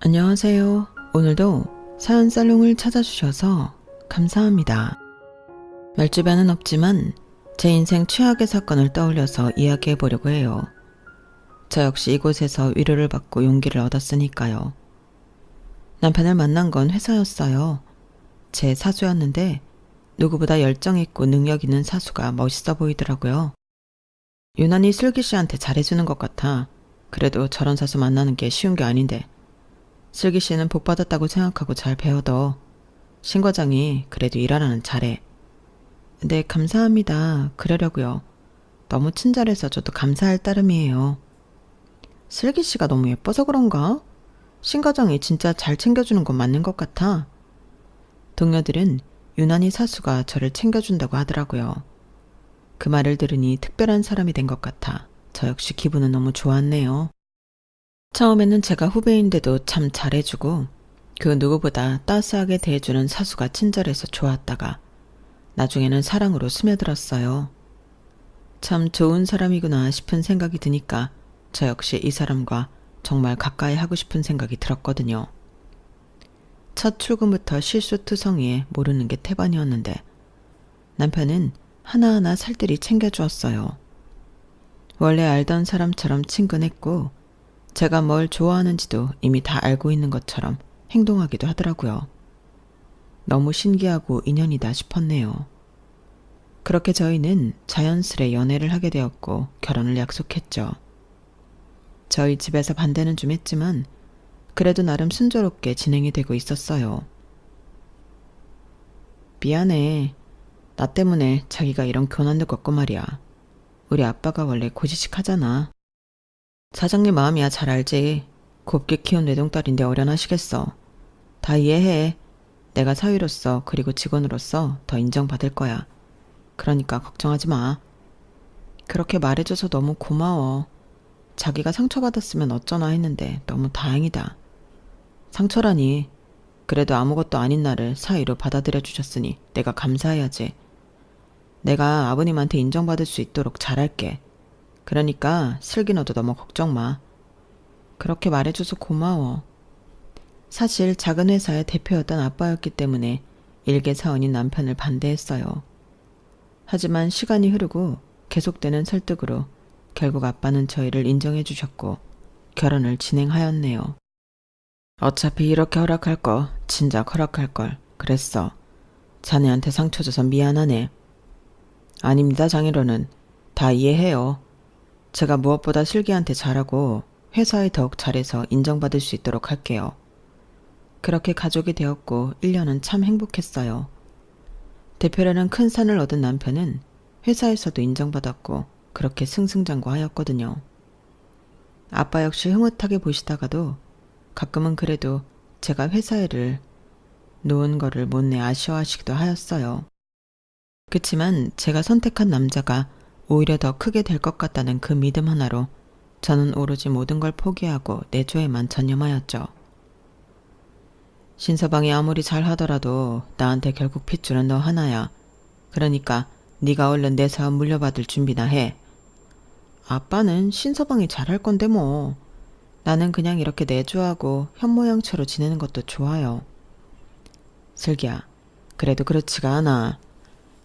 안녕하세요. 오늘도 사연 살롱을 찾아주셔서 감사합니다. 말주변은 없지만 제 인생 최악의 사건을 떠올려서 이야기해 보려고 해요. 저 역시 이곳에서 위로를 받고 용기를 얻었으니까요. 남편을 만난 건 회사였어요. 제 사수였는데 누구보다 열정있고 능력 있는 사수가 멋있어 보이더라고요. 유난히 슬기 씨한테 잘해주는 것 같아. 그래도 저런 사수 만나는 게 쉬운 게 아닌데. 슬기 씨는 복 받았다고 생각하고 잘 배워둬. 신 과장이 그래도 일하라는 잘해. 네, 감사합니다. 그러려고요. 너무 친절해서 저도 감사할 따름이에요. 슬기 씨가 너무 예뻐서 그런가? 신 과장이 진짜 잘 챙겨주는 건 맞는 것 같아. 동료들은 유난히 사수가 저를 챙겨준다고 하더라고요. 그 말을 들으니 특별한 사람이 된 것 같아 저 역시 기분은 너무 좋았네요. 처음에는 제가 후배인데도 참 잘해주고 그 누구보다 따스하게 대해주는 사수가 친절해서 좋았다가 나중에는 사랑으로 스며들었어요. 참 좋은 사람이구나 싶은 생각이 드니까 저 역시 이 사람과 정말 가까이 하고 싶은 생각이 들었거든요. 첫 출근부터 실수투성이에 모르는 게 태반이었는데 남편은 하나하나 살뜰히 챙겨주었어요. 원래 알던 사람처럼 친근했고 제가 뭘 좋아하는지도 이미 다 알고 있는 것처럼 행동하기도 하더라고요. 너무 신기하고 인연이다 싶었네요. 그렇게 저희는 자연스레 연애를 하게 되었고 결혼을 약속했죠. 저희 집에서 반대는 좀 했지만 그래도 나름 순조롭게 진행이 되고 있었어요. 미안해. 나 때문에 자기가 이런 고난도 겪고 말이야. 우리 아빠가 원래 고지식 하잖아. 사장님 마음이야 잘 알지. 곱게 키운 외동딸인데 어련하시겠어. 다 이해해. 내가 사위로서 그리고 직원으로서 더 인정받을 거야. 그러니까 걱정하지 마. 그렇게 말해줘서 너무 고마워. 자기가 상처받았으면 어쩌나 했는데 너무 다행이다. 상처라니. 그래도 아무것도 아닌 나를 사위로 받아들여 주셨으니 내가 감사해야지. 내가 아버님한테 인정받을 수 있도록 잘할게. 그러니까 슬기 너도 너무 걱정 마. 그렇게 말해줘서 고마워. 사실 작은 회사의 대표였던 아빠였기 때문에 일개 사원인 남편을 반대했어요. 하지만 시간이 흐르고 계속되는 설득으로 결국 아빠는 저희를 인정해 주셨고 결혼을 진행하였네요. 어차피 이렇게 허락할 거 진작 허락할 걸 그랬어. 자네한테 상처 줘서 미안하네. 아닙니다 장인어른. 다 이해해요. 제가 무엇보다 슬기한테 잘하고 회사에 더욱 잘해서 인정받을 수 있도록 할게요. 그렇게 가족이 되었고 1년은 참 행복했어요. 대표라는 큰 산을 얻은 남편은 회사에서도 인정받았고 그렇게 승승장구하였거든요. 아빠 역시 흐뭇하게 보시다가도 가끔은 그래도 제가 회사 일을 놓은 거를 못내 아쉬워하시기도 하였어요. 그치만 제가 선택한 남자가 오히려 더 크게 될 것 같다는 그 믿음 하나로 저는 오로지 모든 걸 포기하고 내조에만 전념하였죠. 신서방이 아무리 잘하더라도 나한테 결국 핏줄은 너 하나야. 그러니까 네가 얼른 내 사업 물려받을 준비나 해. 아빠는 신서방이 잘할 건데 뭐. 나는 그냥 이렇게 내조하고 현모양처로 지내는 것도 좋아요. 슬기야, 그래도 그렇지가 않아.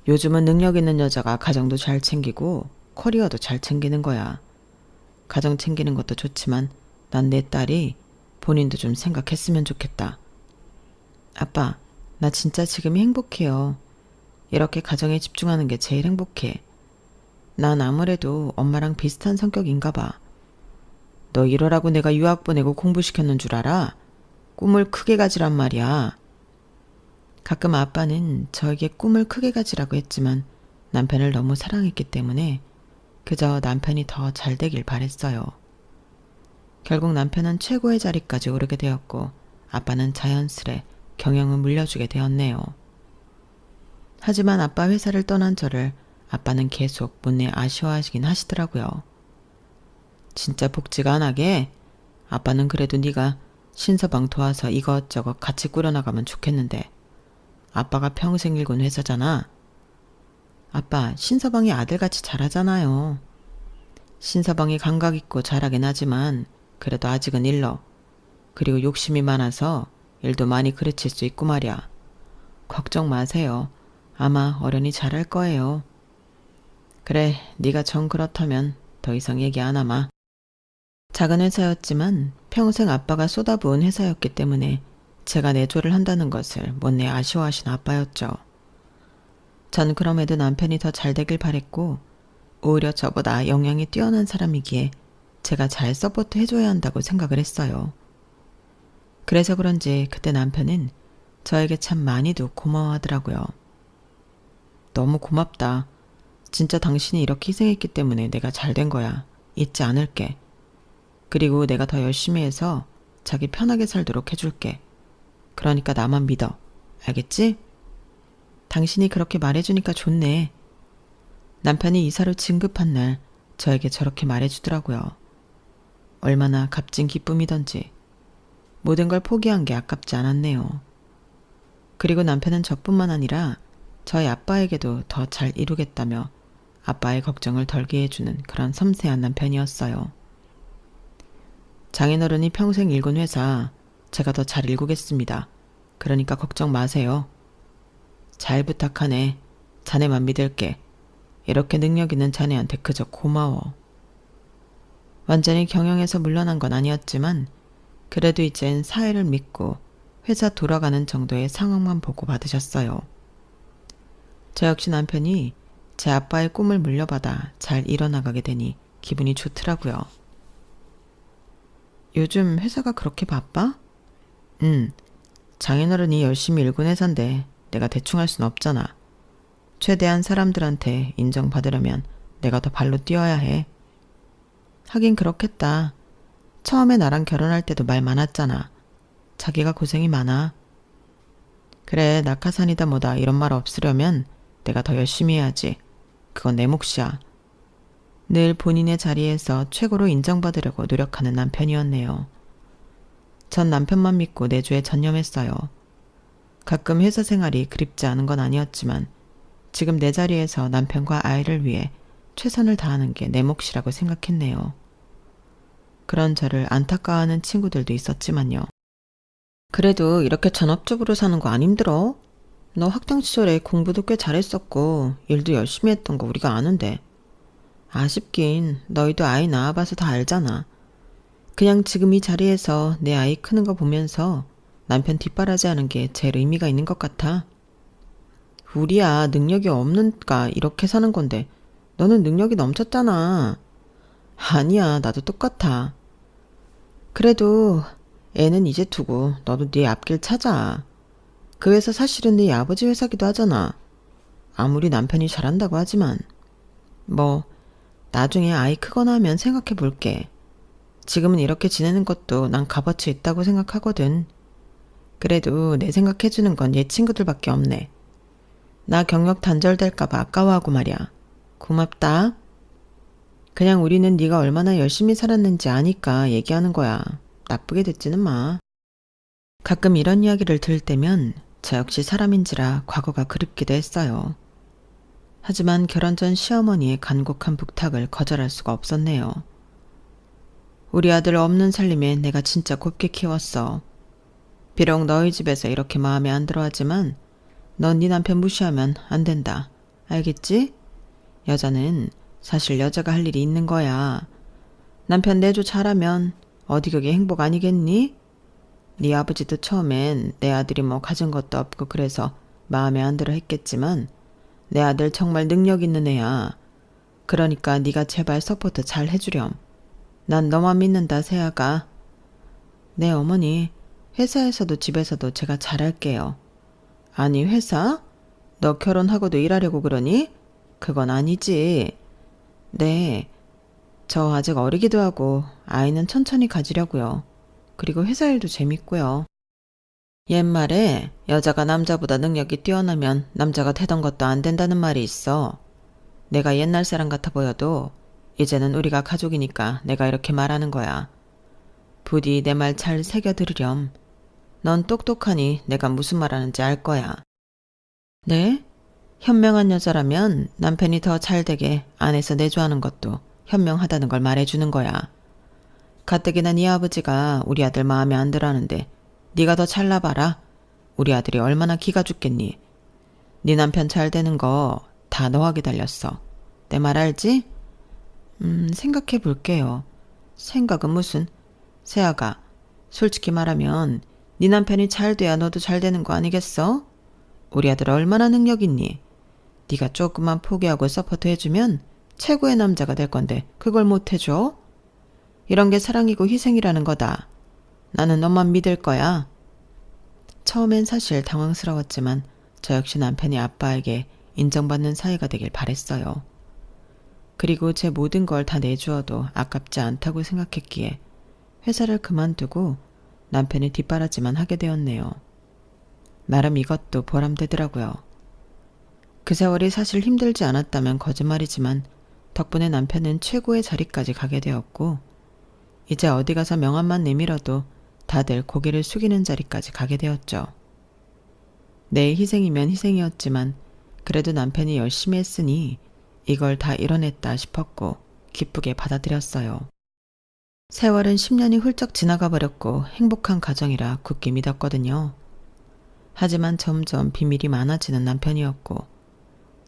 요즘은 능력 있는 여자가 가정도 잘 챙기고 커리어도 잘 챙기는 거야. 가정 챙기는 것도 좋지만 난 내 딸이 본인도 좀 생각했으면 좋겠다. 아빠, 나 진짜 지금이 행복해요. 이렇게 가정에 집중하는 게 제일 행복해. 난 아무래도 엄마랑 비슷한 성격인가 봐. 너 이러라고 내가 유학 보내고 공부시켰는 줄 알아? 꿈을 크게 가지란 말이야. 가끔 아빠는 저에게 꿈을 크게 가지라고 했지만 남편을 너무 사랑했기 때문에 그저 남편이 더 잘 되길 바랬어요. 결국 남편은 최고의 자리까지 오르게 되었고 아빠는 자연스레 경영을 물려주게 되었네요. 하지만 아빠 회사를 떠난 저를 아빠는 계속 못내 아쉬워하시긴 하시더라고요. 진짜 복지가 안 하게? 아빠는 그래도 네가 신서방 도와서 이것저것 같이 꾸려나가면 좋겠는데 아빠가 평생 일군 회사잖아. 아빠, 신서방이 아들같이 잘하잖아요. 신서방이 감각 있고 잘하긴 하지만 그래도 아직은 일러. 그리고 욕심이 많아서 일도 많이 그르칠 수 있고 말이야. 걱정 마세요. 아마 어련히 잘할 거예요. 그래, 네가 정 그렇다면 더 이상 얘기 안 하마. 작은 회사였지만 평생 아빠가 쏟아부은 회사였기 때문에 제가 내조를 한다는 것을 못내 아쉬워하신 아빠였죠. 전 그럼에도 남편이 더 잘 되길 바랬고 오히려 저보다 역량이 뛰어난 사람이기에 제가 잘 서포트 해줘야 한다고 생각을 했어요. 그래서 그런지 그때 남편은 저에게 참 많이도 고마워하더라고요. 너무 고맙다. 진짜 당신이 이렇게 희생했기 때문에 내가 잘 된 거야. 잊지 않을게. 그리고 내가 더 열심히 해서 자기 편하게 살도록 해줄게. 그러니까 나만 믿어. 알겠지? 당신이 그렇게 말해주니까 좋네. 남편이 이사로 진급한 날 저에게 저렇게 말해주더라고요. 얼마나 값진 기쁨이던지 모든 걸 포기한 게 아깝지 않았네요. 그리고 남편은 저뿐만 아니라 저희 아빠에게도 더 잘 이루겠다며 아빠의 걱정을 덜게 해주는 그런 섬세한 남편이었어요. 장인어른이 평생 일군 회사 제가 더 잘 일구겠습니다. 그러니까 걱정 마세요. 잘 부탁하네. 자네만 믿을게. 이렇게 능력 있는 자네한테 그저 고마워. 완전히 경영에서 물러난 건 아니었지만 그래도 이젠 사회를 믿고 회사 돌아가는 정도의 상황만 보고 받으셨어요. 저 역시 남편이 제 아빠의 꿈을 물려받아 잘 이뤄나가게 되니 기분이 좋더라고요. 요즘 회사가 그렇게 바빠? 장인어른이 열심히 일군 회사인데 내가 대충 할 순 없잖아. 최대한 사람들한테 인정받으려면 내가 더 발로 뛰어야 해. 하긴 그렇겠다. 처음에 나랑 결혼할 때도 말 많았잖아. 자기가 고생이 많아. 그래, 낙하산이다 뭐다 이런 말 없으려면 내가 더 열심히 해야지. 그건 내 몫이야. 늘 본인의 자리에서 최고로 인정받으려고 노력하는 남편이었네요. 전 남편만 믿고 내조에 전념했어요. 가끔 회사 생활이 그립지 않은 건 아니었지만 지금 내 자리에서 남편과 아이를 위해 최선을 다하는 게 내 몫이라고 생각했네요. 그런 저를 안타까워하는 친구들도 있었지만요. 그래도 이렇게 전업주부로 사는 거 안 힘들어? 너 학창 시절에 공부도 꽤 잘했었고 일도 열심히 했던 거 우리가 아는데. 아쉽긴 너희도 아이 낳아봐서 다 알잖아. 그냥 지금 이 자리에서 내 아이 크는 거 보면서 남편 뒷바라지하는 게 제일 의미가 있는 것 같아. 우리야 능력이 없는가 이렇게 사는 건데 너는 능력이 넘쳤잖아. 아니야, 나도 똑같아. 그래도 애는 이제 두고 너도 네 앞길 찾아. 그 회사 사실은 네 아버지 회사기도 하잖아. 아무리 남편이 잘한다고 하지만 뭐 나중에 아이 크거나 하면 생각해 볼게. 지금은 이렇게 지내는 것도 난 값어치 있다고 생각하거든. 그래도 내 생각해주는 건 얘 친구들밖에 없네. 나 경력 단절될까봐 아까워하고 말이야. 고맙다. 그냥 우리는 네가 얼마나 열심히 살았는지 아니까 얘기하는 거야. 나쁘게 듣지는 마. 가끔 이런 이야기를 들을 때면 저 역시 사람인지라 과거가 그립기도 했어요. 하지만 결혼 전 시어머니의 간곡한 부탁을 거절할 수가 없었네요. 우리 아들 없는 살림에 내가 진짜 곱게 키웠어. 비록 너희 집에서 이렇게 마음에 안 들어 하지만 넌 네 남편 무시하면 안 된다. 알겠지? 여자는 사실 여자가 할 일이 있는 거야. 남편 내조 잘하면 어디 그게 행복 아니겠니? 네 아버지도 처음엔 내 아들이 뭐 가진 것도 없고 그래서 마음에 안 들어 했겠지만 내 아들 정말 능력 있는 애야. 그러니까 네가 제발 서포트 잘 해주렴. 난 너만 믿는다, 세아가. 네, 어머니. 회사에서도 집에서도 제가 잘할게요. 아니, 회사? 너 결혼하고도 일하려고 그러니? 그건 아니지. 네, 저 아직 어리기도 하고 아이는 천천히 가지려고요. 그리고 회사 일도 재밌고요. 옛말에 여자가 남자보다 능력이 뛰어나면 남자가 되던 것도 안 된다는 말이 있어. 내가 옛날 사람 같아 보여도 이제는 우리가 가족이니까 내가 이렇게 말하는 거야. 부디 내 말 잘 새겨 들으렴. 넌 똑똑하니 내가 무슨 말하는지 알 거야. 네? 현명한 여자라면 남편이 더 잘되게 안에서 내조하는 것도 현명하다는 걸 말해주는 거야. 가뜩이나 네 아버지가 우리 아들 마음에 안 들어하는데 네가 더 잘나봐라. 우리 아들이 얼마나 기가 죽겠니. 네 남편 잘 되는 거 다 너가 기다렸어. 내 말 알지? 생각해 볼게요. 생각은 무슨. 세아가, 솔직히 말하면 네 남편이 잘 돼야 너도 잘 되는 거 아니겠어? 우리 아들 얼마나 능력 있니? 네가 조금만 포기하고 서포트 해주면 최고의 남자가 될 건데 그걸 못 해줘? 이런 게 사랑이고 희생이라는 거다. 나는 너만 믿을 거야. 처음엔 사실 당황스러웠지만 저 역시 남편이 아빠에게 인정받는 사이가 되길 바랬어요. 그리고 제 모든 걸 다 내주어도 아깝지 않다고 생각했기에 회사를 그만두고 남편의 뒷바라지만 하게 되었네요. 나름 이것도 보람되더라고요. 그 세월이 사실 힘들지 않았다면 거짓말이지만 덕분에 남편은 최고의 자리까지 가게 되었고 이제 어디 가서 명함만 내밀어도 다들 고개를 숙이는 자리까지 가게 되었죠. 내 희생이면 희생이었지만 그래도 남편이 열심히 했으니 이걸 다 이뤄냈다 싶었고 기쁘게 받아들였어요. 세월은 10년이 훌쩍 지나가 버렸고 행복한 가정이라 굳게 믿었거든요. 하지만 점점 비밀이 많아지는 남편이었고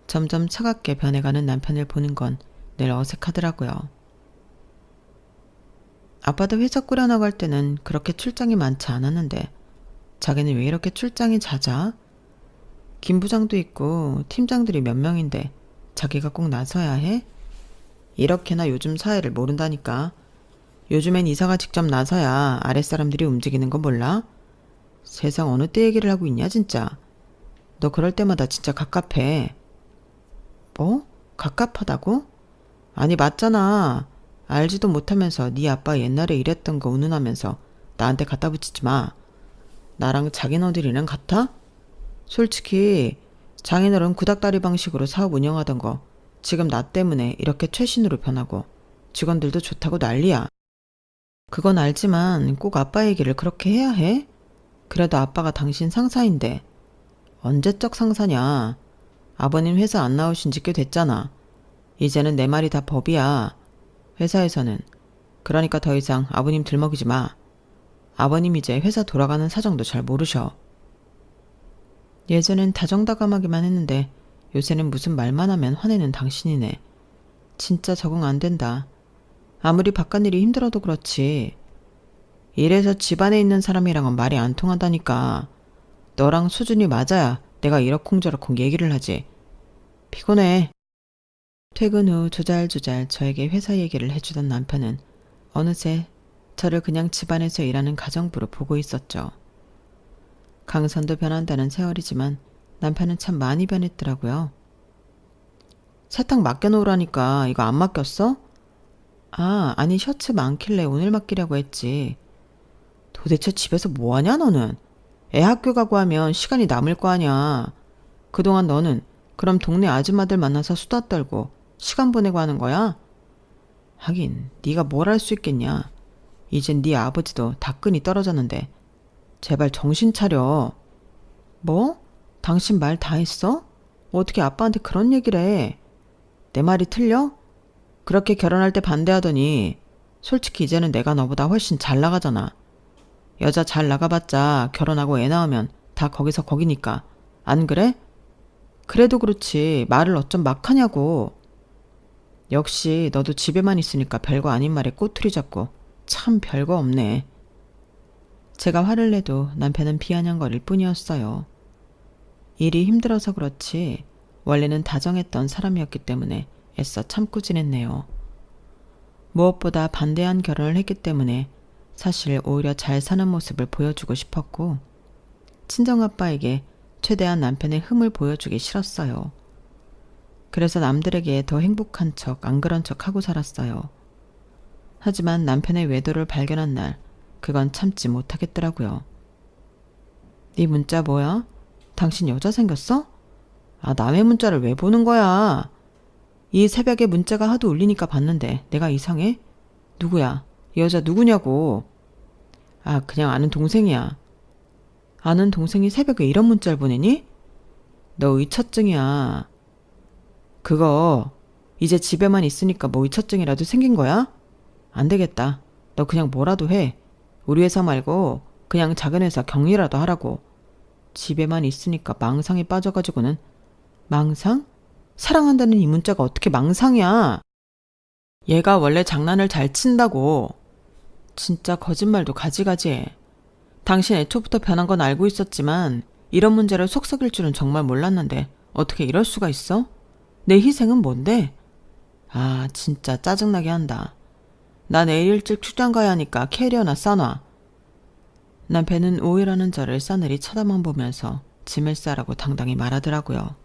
점점 차갑게 변해가는 남편을 보는 건 늘 어색하더라고요. 아빠도 회사 꾸려나갈 때는 그렇게 출장이 많지 않았는데 자기는 왜 이렇게 출장이 잦아? 김 부장도 있고 팀장들이 몇 명인데 자기가 꼭 나서야 해? 이렇게나 요즘 사회를 모른다니까. 요즘엔 이사가 직접 나서야 아랫사람들이 움직이는 거 몰라? 세상 어느 때 얘기를 하고 있냐 진짜. 너 그럴 때마다 진짜 갑갑해. 뭐? 갑갑하다고? 아니 맞잖아. 알지도 못하면서 네 아빠 옛날에 이랬던 거 운운하면서 나한테 갖다 붙이지 마. 나랑 장인어른이랑 같아? 솔직히 장인어른 구닥다리 방식으로 사업 운영하던 거 지금 나 때문에 이렇게 최신으로 변하고 직원들도 좋다고 난리야. 그건 알지만 꼭 아빠 얘기를 그렇게 해야 해? 그래도 아빠가 당신 상사인데. 언제적 상사냐. 아버님 회사 안 나오신 지 꽤 됐잖아. 이제는 내 말이 다 법이야. 회사에서는. 그러니까 더 이상 아버님 들먹이지 마. 아버님 이제 회사 돌아가는 사정도 잘 모르셔. 예전엔 다정다감하기만 했는데 요새는 무슨 말만 하면 화내는 당신이네. 진짜 적응 안 된다. 아무리 바깥일이 힘들어도 그렇지. 이래서 집안에 있는 사람이랑은 말이 안 통한다니까. 너랑 수준이 맞아야 내가 이러쿵저러쿵 얘기를 하지. 피곤해. 퇴근 후 조잘조잘 저에게 회사 얘기를 해주던 남편은 어느새 저를 그냥 집안에서 일하는 가정부로 보고 있었죠. 강선도 변한다는 세월이지만 남편은 참 많이 변했더라고요. 세탁 맡겨놓으라니까 이거 안 맡겼어? 아니 셔츠 많길래 오늘 맡기려고 했지. 도대체 집에서 뭐하냐 너는? 애 학교 가고 하면 시간이 남을 거 아냐. 그동안 너는 그럼 동네 아줌마들 만나서 수다 떨고 시간 보내고 하는 거야? 하긴 네가 뭘 할 수 있겠냐. 이젠 네 아버지도 다 끈이 떨어졌는데 제발 정신 차려. 뭐? 당신 말 다 했어? 어떻게 아빠한테 그런 얘기를 해? 내 말이 틀려? 그렇게 결혼할 때 반대하더니 솔직히 이제는 내가 너보다 훨씬 잘 나가잖아. 여자 잘 나가봤자 결혼하고 애 낳으면 다 거기서 거기니까. 안 그래? 그래도 그렇지 말을 어쩜 막 하냐고. 역시 너도 집에만 있으니까 별거 아닌 말에 꼬투리 잡고 참 별거 없네. 제가 화를 내도 남편은 비아냥거릴 뿐이었어요. 일이 힘들어서 그렇지 원래는 다정했던 사람이었기 때문에 애써 참고 지냈네요. 무엇보다 반대한 결혼을 했기 때문에 사실 오히려 잘 사는 모습을 보여주고 싶었고 친정아빠에게 최대한 남편의 흠을 보여주기 싫었어요. 그래서 남들에게 더 행복한 척 안 그런 척 하고 살았어요. 하지만 남편의 외도를 발견한 날 그건 참지 못하겠더라고요. 네 문자 뭐야? 당신 여자 생겼어? 남의 문자를 왜 보는 거야? 이 새벽에 문자가 하도 울리니까 봤는데 내가 이상해? 누구야? 이 여자 누구냐고. 그냥 아는 동생이야. 아는 동생이 새벽에 이런 문자를 보내니? 너 의처증이야. 그거 이제 집에만 있으니까 뭐 의처증이라도 생긴 거야? 안 되겠다. 너 너 그냥 뭐라도 해. 우리 회사 말고 그냥 작은 회사 격리라도 하라고. 집에만 있으니까 망상에 빠져가지고는. 망상? 사랑한다는 이 문자가 어떻게 망상이야? 얘가 원래 장난을 잘 친다고. 진짜 거짓말도 가지가지해. 당신 애초부터 변한 건 알고 있었지만 이런 문제를 속썩일 줄은 정말 몰랐는데 어떻게 이럴 수가 있어? 내 희생은 뭔데? 아, 진짜 짜증나게 한다. 나 내일 일찍 출장 가야 하니까 캐리어나 싸놔. 남편은 오해라는 저를 싸늘히 쳐다만 보면서 짐을 싸라고 당당히 말하더라고요.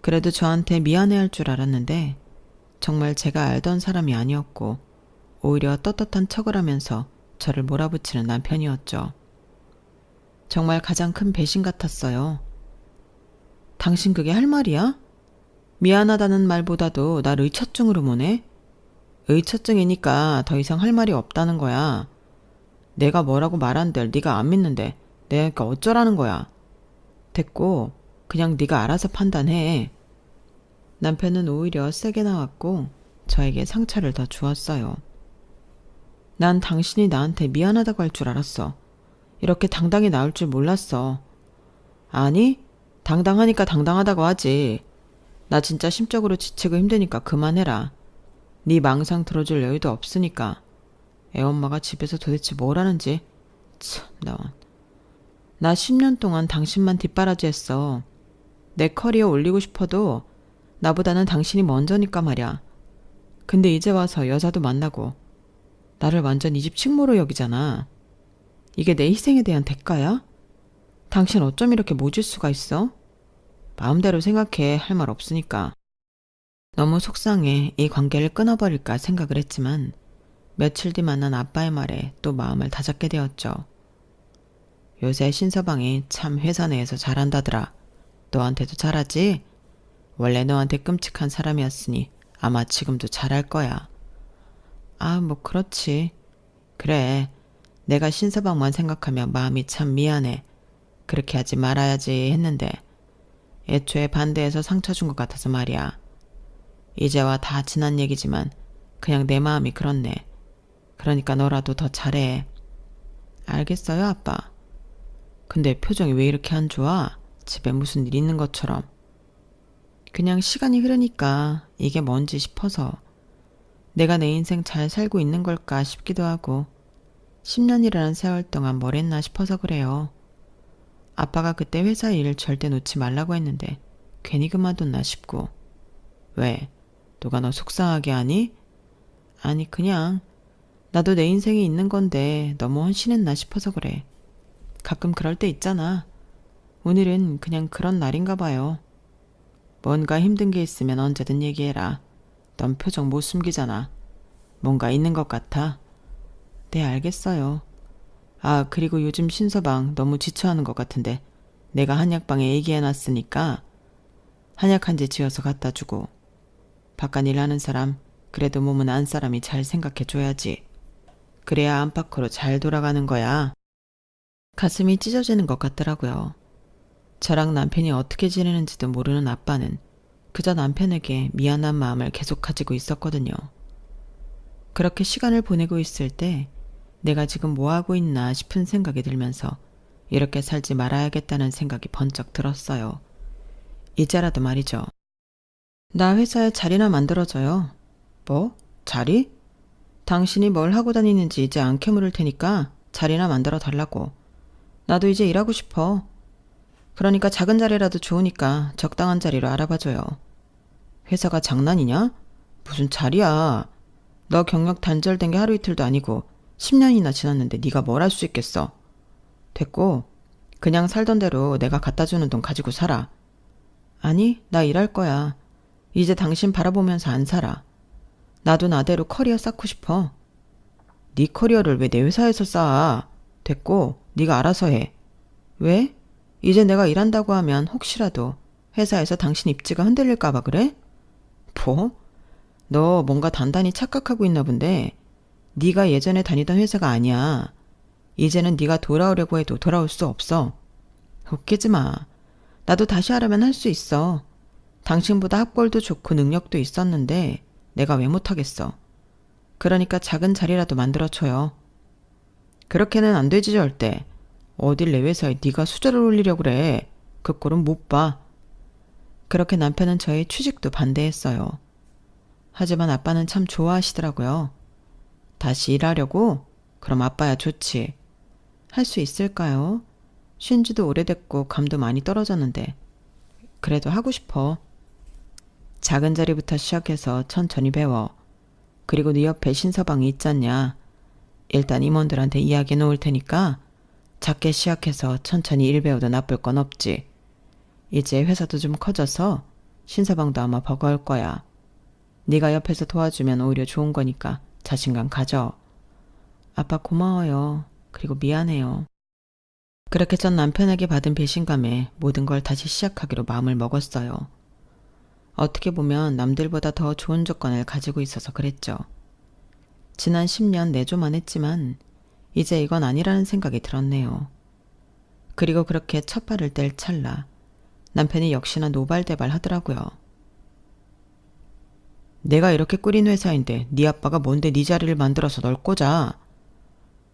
그래도 저한테 미안해할 줄 알았는데 정말 제가 알던 사람이 아니었고 오히려 떳떳한 척을 하면서 저를 몰아붙이는 남편이었죠. 정말 가장 큰 배신 같았어요. 당신 그게 할 말이야? 미안하다는 말보다도 날 의처증으로 보네? 의처증이니까 더 이상 할 말이 없다는 거야. 내가 뭐라고 말한들 네가 안 믿는데 내가 어쩌라는 거야. 됐고 그냥 네가 알아서 판단해. 남편은 오히려 세게 나왔고 저에게 상처를 더 주었어요. 난 당신이 나한테 미안하다고 할 줄 알았어. 이렇게 당당히 나올 줄 몰랐어. 아니, 당당하니까 당당하다고 하지. 나 진짜 심적으로 지치고 힘드니까 그만해라. 네 망상 들어줄 여유도 없으니까. 애엄마가 집에서 도대체 뭘 하는지. 참, 나 10년 동안 당신만 뒷바라지했어. 내 커리어 올리고 싶어도 나보다는 당신이 먼저니까 말야. 근데 이제 와서 여자도 만나고 나를 완전 이 집 식모로 여기잖아. 이게 내 희생에 대한 대가야? 당신 어쩜 이렇게 모질 수가 있어? 마음대로 생각해. 할 말 없으니까. 너무 속상해 이 관계를 끊어버릴까 생각을 했지만 며칠 뒤 만난 아빠의 말에 또 마음을 다잡게 되었죠. 요새 신서방이 참 회사 내에서 잘한다더라. 너한테도 잘하지? 원래 너한테 끔찍한 사람이었으니 아마 지금도 잘할 거야. 아, 뭐 그렇지. 그래. 내가 신서방만 생각하면 마음이 참 미안해. 그렇게 하지 말아야지 했는데 애초에 반대해서 상처 준 것 같아서 말이야. 이제와 다 지난 얘기지만 그냥 내 마음이 그렇네. 그러니까 너라도 더 잘해. 알겠어요, 아빠. 근데 표정이 왜 이렇게 안 좋아? 집에 무슨 일 있는 것처럼. 그냥 시간이 흐르니까 이게 뭔지 싶어서. 내가 내 인생 잘 살고 있는 걸까 싶기도 하고 10년이라는 세월 동안 뭘 했나 싶어서 그래요. 아빠가 그때 회사 일 절대 놓지 말라고 했는데 괜히 그만뒀나 싶고. 왜? 누가 너 속상하게 하니? 아니 그냥 나도 내 인생이 있는 건데 너무 헌신했나 싶어서 그래. 가끔 그럴 때 있잖아. 오늘은 그냥 그런 날인가 봐요. 뭔가 힘든 게 있으면 언제든 얘기해라. 넌 표정 못 숨기잖아. 뭔가 있는 것 같아. 네, 알겠어요. 아, 그리고 요즘 신서방 너무 지쳐하는 것 같은데 내가 한약방에 얘기해놨으니까 한약 한 제 지어서 갖다 주고. 바깥 일하는 사람 그래도 몸은 안 사람이 잘 생각해줘야지. 그래야 안팎으로 잘 돌아가는 거야. 가슴이 찢어지는 것 같더라고요. 저랑 남편이 어떻게 지내는지도 모르는 아빠는 그저 남편에게 미안한 마음을 계속 가지고 있었거든요. 그렇게 시간을 보내고 있을 때 내가 지금 뭐하고 있나 싶은 생각이 들면서 이렇게 살지 말아야겠다는 생각이 번쩍 들었어요. 이제라도 말이죠. 나 회사에 자리나 만들어줘요. 뭐? 자리? 당신이 뭘 하고 다니는지 이제 안 캐물을 테니까 자리나 만들어 달라고. 나도 이제 일하고 싶어. 그러니까 작은 자리라도 좋으니까 적당한 자리로 알아봐줘요. 회사가 장난이냐? 무슨 자리야. 너 경력 단절된 게 하루 이틀도 아니고 10년이나 지났는데 네가 뭘 할 수 있겠어. 됐고 그냥 살던 대로 내가 갖다 주는 돈 가지고 살아. 아니, 나 일할 거야. 이제 당신 바라보면서 안 살아. 나도 나대로 커리어 쌓고 싶어. 네 커리어를 왜 내 회사에서 쌓아. 됐고 네가 알아서 해. 왜? 이제 내가 일한다고 하면 혹시라도 회사에서 당신 입지가 흔들릴까 봐 그래? 뭐? 너 뭔가 단단히 착각하고 있나 본데 네가 예전에 다니던 회사가 아니야. 이제는 네가 돌아오려고 해도 돌아올 수 없어. 웃기지 마. 나도 다시 하려면 할 수 있어. 당신보다 학벌도 좋고 능력도 있었는데 내가 왜 못하겠어. 그러니까 작은 자리라도 만들어줘요. 그렇게는 안 되지 절대. 어딜 내 회사에 네가 수저를 올리려고 그래. 그 꼴은 못 봐. 그렇게 남편은 저의 취직도 반대했어요. 하지만 아빠는 참 좋아하시더라고요. 다시 일하려고? 그럼 아빠야 좋지. 할 수 있을까요? 쉰 지도 오래됐고 감도 많이 떨어졌는데. 그래도 하고 싶어. 작은 자리부터 시작해서 천천히 배워. 그리고 네 옆에 신서방이 있잖냐. 일단 임원들한테 이야기해 놓을 테니까 작게 시작해서 천천히 일 배워도 나쁠 건 없지. 이제 회사도 좀 커져서 신서방도 아마 버거울 거야. 네가 옆에서 도와주면 오히려 좋은 거니까 자신감 가져. 아빠 고마워요. 그리고 미안해요. 그렇게 전 남편에게 받은 배신감에 모든 걸 다시 시작하기로 마음을 먹었어요. 어떻게 보면 남들보다 더 좋은 조건을 가지고 있어서 그랬죠. 지난 10년 내조만 했지만 이제 이건 아니라는 생각이 들었네요. 그리고 그렇게 첫 발을 뗄 찰나 남편이 역시나 노발대발 하더라고요. 내가 이렇게 꾸린 회사인데 네 아빠가 뭔데 네 자리를 만들어서 널 꽂아.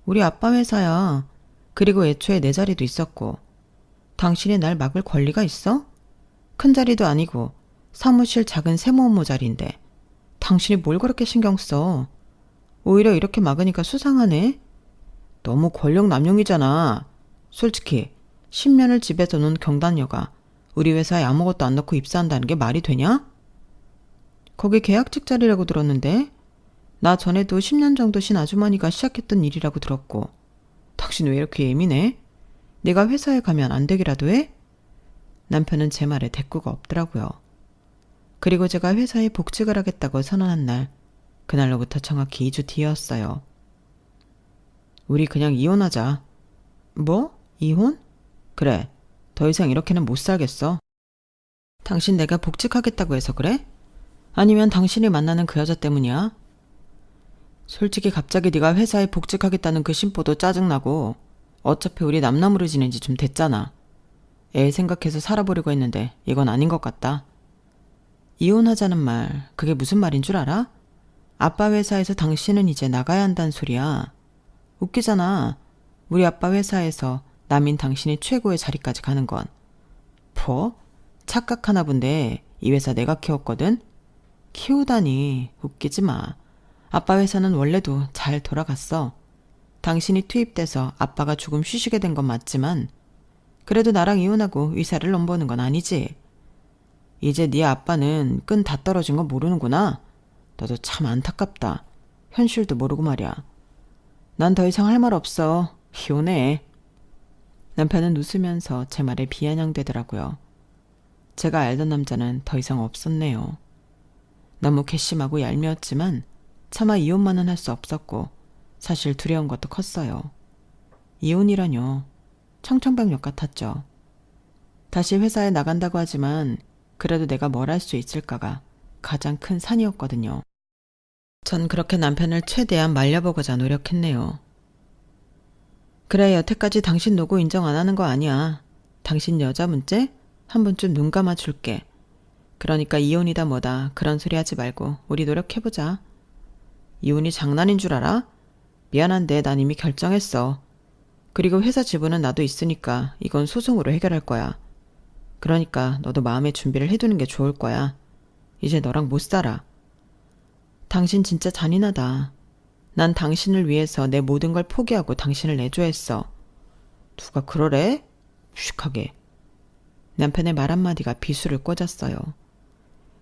우리 아빠 회사야. 그리고 애초에 내 자리도 있었고. 당신이 날 막을 권리가 있어? 큰 자리도 아니고 사무실 작은 세모모 자리인데 당신이 뭘 그렇게 신경 써? 오히려 이렇게 막으니까 수상하네? 너무 권력 남용이잖아. 솔직히 10년을 집에서 논 경단녀가 우리 회사에 아무것도 안 넣고 입사한다는 게 말이 되냐? 거기 계약직 자리라고 들었는데 나 전에도 10년 정도 신 아주머니가 시작했던 일이라고 들었고. 당신 왜 이렇게 예민해? 내가 회사에 가면 안 되기라도 해? 남편은 제 말에 대꾸가 없더라고요. 그리고 제가 회사에 복직을 하겠다고 선언한 날, 그날로부터 정확히 2주 뒤였어요. 우리 그냥 이혼하자. 뭐? 이혼? 그래. 더 이상 이렇게는 못 살겠어. 당신 내가 복직하겠다고 해서 그래? 아니면 당신이 만나는 그 여자 때문이야? 솔직히 갑자기 네가 회사에 복직하겠다는 그 심보도 짜증나고 어차피 우리 남남으로 지낸 지 좀 됐잖아. 애 생각해서 살아보려고 했는데 이건 아닌 것 같다. 이혼하자는 말, 그게 무슨 말인 줄 알아? 아빠 회사에서 당신은 이제 나가야 한다는 소리야. 웃기잖아. 우리 아빠 회사에서 남인 당신이 최고의 자리까지 가는 건. 뭐? 착각하나 본데 이 회사 내가 키웠거든? 키우다니 웃기지 마. 아빠 회사는 원래도 잘 돌아갔어. 당신이 투입돼서 아빠가 조금 쉬시게 된 건 맞지만 그래도 나랑 이혼하고 위사를 넘보는 건 아니지. 이제 네 아빠는 끈 다 떨어진 거 모르는구나. 너도 참 안타깝다. 현실도 모르고 말이야. 난 더 이상 할 말 없어. 이혼해. 남편은 웃으면서 제 말에 비아냥대더라고요. 제가 알던 남자는 더 이상 없었네요. 너무 괘씸하고 얄미웠지만 차마 이혼만은 할 수 없었고 사실 두려운 것도 컸어요. 이혼이라뇨. 청천벽력 같았죠. 다시 회사에 나간다고 하지만 그래도 내가 뭘 할 수 있을까가 가장 큰 산이었거든요. 전 그렇게 남편을 최대한 말려보고자 노력했네요. 그래, 여태까지 당신 노고 인정 안 하는 거 아니야. 당신 여자 문제? 한 번쯤 눈 감아줄게. 그러니까 이혼이다 뭐다 그런 소리 하지 말고 우리 노력해보자. 이혼이 장난인 줄 알아? 미안한데 난 이미 결정했어. 그리고 회사 지분은 나도 있으니까 이건 소송으로 해결할 거야. 그러니까 너도 마음의 준비를 해두는 게 좋을 거야. 이제 너랑 못 살아. 당신 진짜 잔인하다. 난 당신을 위해서 내 모든 걸 포기하고 당신을 내조했어. 누가 그러래? 묵직하게. 남편의 말 한마디가 비수를 꽂았어요.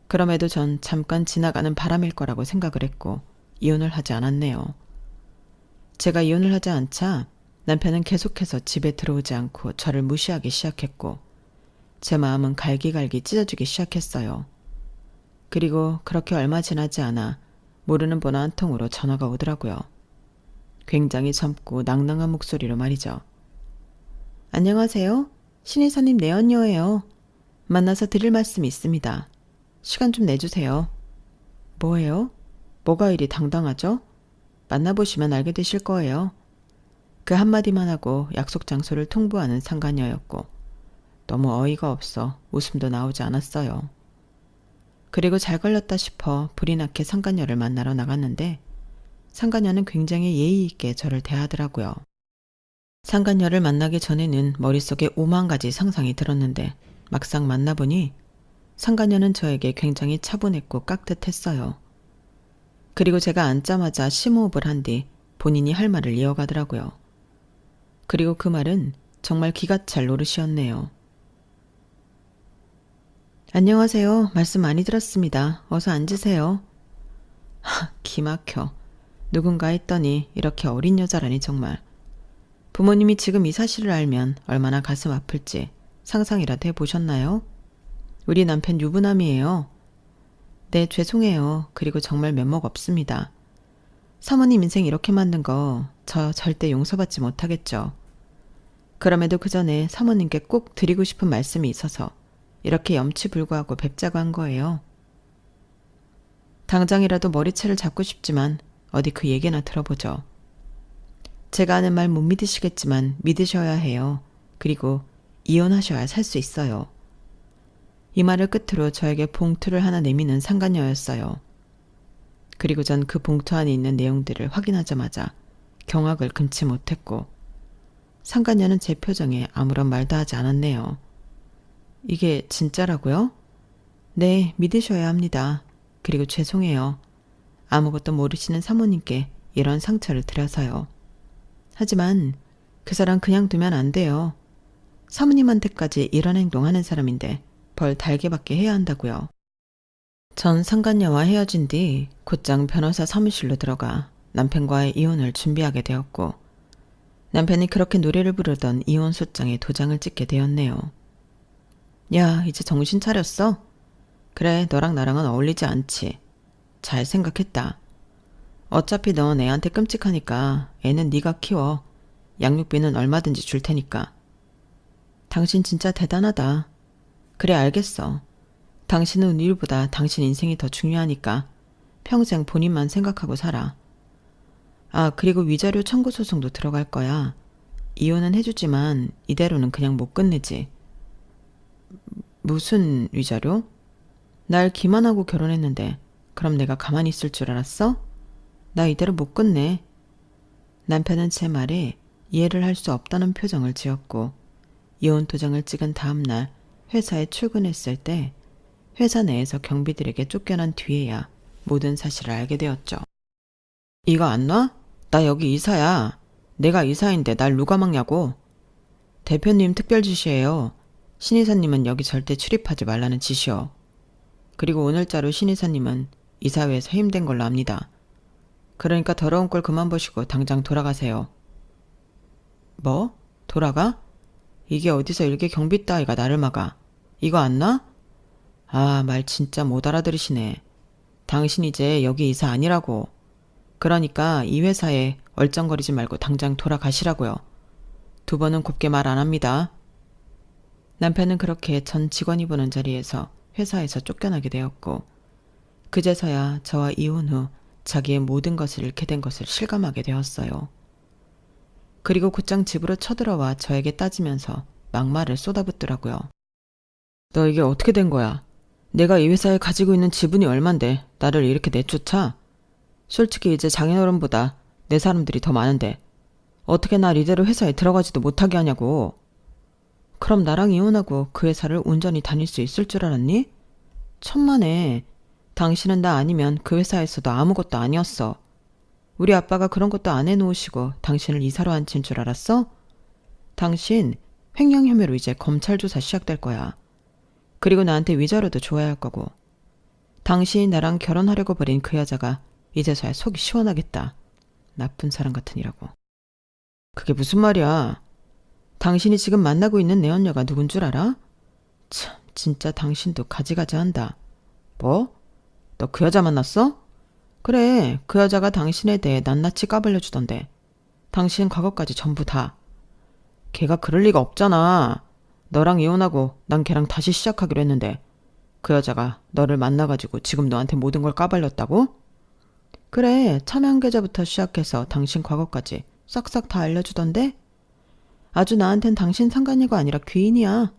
그럼에도 전 잠깐 지나가는 바람일 거라고 생각을 했고 이혼을 하지 않았네요. 제가 이혼을 하지 않자 남편은 계속해서 집에 들어오지 않고 저를 무시하기 시작했고 제 마음은 갈기갈기 찢어지기 시작했어요. 그리고 그렇게 얼마 지나지 않아 모르는 번호 한 통으로 전화가 오더라고요. 굉장히 젊고 낭낭한 목소리로 말이죠. 안녕하세요. 신이사님 내언녀예요. 만나서 드릴 말씀이 있습니다. 시간 좀 내주세요. 뭐예요? 뭐가 이리 당당하죠? 만나보시면 알게 되실 거예요. 그 한마디만 하고 약속 장소를 통보하는 상간녀였고 너무 어이가 없어 웃음도 나오지 않았어요. 그리고 잘 걸렸다 싶어 불이 나게 상간녀를 만나러 나갔는데 상간녀는 굉장히 예의 있게 저를 대하더라고요. 상간녀를 만나기 전에는 머릿속에 5만 가지 상상이 들었는데 막상 만나보니 상간녀는 저에게 굉장히 차분했고 깍듯했어요. 그리고 제가 앉자마자 심호흡을 한 뒤 본인이 할 말을 이어가더라고요. 그리고 그 말은 정말 기가 찰 노릇이었네요. 안녕하세요. 말씀 많이 들었습니다. 어서 앉으세요. 기막혀. 누군가 했더니 이렇게 어린 여자라니 정말. 부모님이 지금 이 사실을 알면 얼마나 가슴 아플지 상상이라도 해보셨나요? 우리 남편 유부남이에요. 네, 죄송해요. 그리고 정말 면목 없습니다. 사모님 인생 이렇게 만든 거 저 절대 용서받지 못하겠죠. 그럼에도 그 전에 사모님께 꼭 드리고 싶은 말씀이 있어서 이렇게 염치불구하고 뵙자고 한 거예요. 당장이라도 머리채를 잡고 싶지만 어디 그 얘기나 들어보죠. 제가 하는 말 못 믿으시겠지만 믿으셔야 해요. 그리고 이혼하셔야 살 수 있어요. 이 말을 끝으로 저에게 봉투를 하나 내미는 상간녀였어요. 그리고 전 그 봉투 안에 있는 내용들을 확인하자마자 경악을 금치 못했고 상간녀는 제 표정에 아무런 말도 하지 않았네요. 이게 진짜라고요? 네, 믿으셔야 합니다. 그리고 죄송해요. 아무것도 모르시는 사모님께 이런 상처를 드려서요. 하지만 그 사람 그냥 두면 안 돼요. 사모님한테까지 이런 행동하는 사람인데 벌 달게 받게 해야 한다고요. 전 상간녀와 헤어진 뒤 곧장 변호사 사무실로 들어가 남편과의 이혼을 준비하게 되었고 남편이 그렇게 노래를 부르던 이혼 소장에 도장을 찍게 되었네요. 야, 이제 정신 차렸어? 그래, 너랑 나랑은 어울리지 않지. 잘 생각했다. 어차피 넌 애한테 끔찍하니까 애는 네가 키워. 양육비는 얼마든지 줄 테니까. 당신 진짜 대단하다. 그래, 알겠어. 당신은 일보다 당신 인생이 더 중요하니까 평생 본인만 생각하고 살아. 아, 그리고 위자료 청구 소송도 들어갈 거야. 이혼은 해주지만 이대로는 그냥 못 끝내지. 무슨 위자료? 날 기만하고 결혼했는데 그럼 내가 가만히 있을 줄 알았어? 나 이대로 못 끝내. 남편은 제 말에 이해를 할 수 없다는 표정을 지었고 이혼 도장을 찍은 다음 날 회사에 출근했을 때 회사 내에서 경비들에게 쫓겨난 뒤에야 모든 사실을 알게 되었죠. 이거 안 놔? 나 여기 이사야. 내가 이사인데 날 누가 막냐고. 대표님 특별 지시예요. 신이사님은 여기 절대 출입하지 말라는 지시요. 그리고 오늘자로 신이사님은 이사회에서 해임된 걸로 압니다. 그러니까 더러운 꼴 그만 보시고 당장 돌아가세요. 뭐? 돌아가? 이게 어디서 일개 경비 따위가 나를 막아. 이거 안 놔? 아, 말 진짜 못 알아들으시네. 당신 이제 여기 이사 아니라고. 그러니까 이 회사에 얼쩡거리지 말고 당장 돌아가시라고요. 2번은 곱게 말 안 합니다. 남편은 그렇게 전 직원이 보는 자리에서 회사에서 쫓겨나게 되었고 그제서야 저와 이혼 후 자기의 모든 것을 잃게 된 것을 실감하게 되었어요. 그리고 곧장 집으로 쳐들어와 저에게 따지면서 막말을 쏟아붓더라고요. 너 이게 어떻게 된 거야? 내가 이 회사에 가지고 있는 지분이 얼만데 나를 이렇게 내쫓아? 솔직히 이제 장인어른보다 내 사람들이 더 많은데 어떻게 날 이대로 회사에 들어가지도 못하게 하냐고. 그럼 나랑 이혼하고 그 회사를 온전히 다닐 수 있을 줄 알았니? 천만에. 당신은 나 아니면 그 회사에서도 아무것도 아니었어. 우리 아빠가 그런 것도 안 해놓으시고 당신을 이사로 앉힌 줄 알았어? 당신 횡령 혐의로 이제 검찰 조사 시작될 거야. 그리고 나한테 위자료도 줘야 할 거고. 당신이 나랑 결혼하려고 버린 그 여자가 이제서야 속이 시원하겠다. 나쁜 사람 같으니라고. 그게 무슨 말이야? 당신이 지금 만나고 있는 내 언녀가 누군 줄 알아? 참, 진짜 당신도 가지가지한다. 뭐? 너 그 여자 만났어? 그래, 그 여자가 당신에 대해 낱낱이 까발려주던데. 당신 과거까지 전부 다. 걔가 그럴 리가 없잖아. 너랑 이혼하고 난 걔랑 다시 시작하기로 했는데 그 여자가 너를 만나가지고 지금 너한테 모든 걸 까발렸다고? 그래, 차명 계좌부터 시작해서 당신 과거까지 싹싹 다 알려주던데? 아주 나한텐 당신 상간녀가 아니라 귀인이야.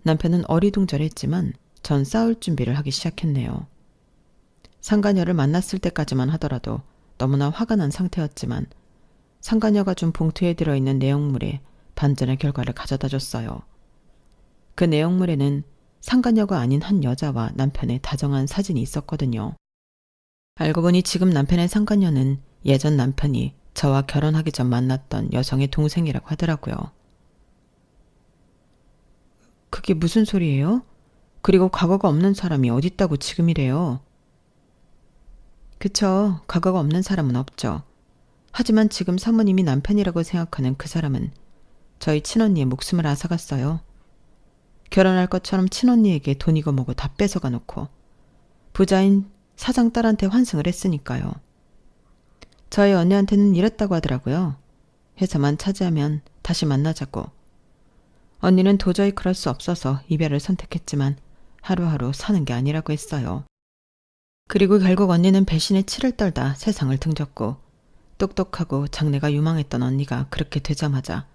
남편은 어리둥절했지만 전 싸울 준비를 하기 시작했네요. 상간녀를 만났을 때까지만 하더라도 너무나 화가 난 상태였지만 상간녀가 준 봉투에 들어있는 내용물에 반전의 결과를 가져다 줬어요. 그 내용물에는 상간녀가 아닌 한 여자와 남편의 다정한 사진이 있었거든요. 알고 보니 지금 남편의 상간녀는 예전 남편이 저와 결혼하기 전 만났던 여성의 동생이라고 하더라고요. 그게 무슨 소리예요? 그리고 과거가 없는 사람이 어딨다고 지금이래요. 그쵸. 과거가 없는 사람은 없죠. 하지만 지금 사모님이 남편이라고 생각하는 그 사람은 저희 친언니의 목숨을 앗아갔어요. 결혼할 것처럼 친언니에게 돈이고 뭐고 다 뺏어가 놓고 부자인 사장 딸한테 환승을 했으니까요. 저희 언니한테는 이랬다고 하더라고요. 회사만 차지하면 다시 만나자고. 언니는 도저히 그럴 수 없어서 이별을 선택했지만 하루하루 사는 게 아니라고 했어요. 그리고 결국 언니는 배신의 치를 떨다 세상을 등졌고 똑똑하고 장래가 유망했던 언니가 그렇게 되자마자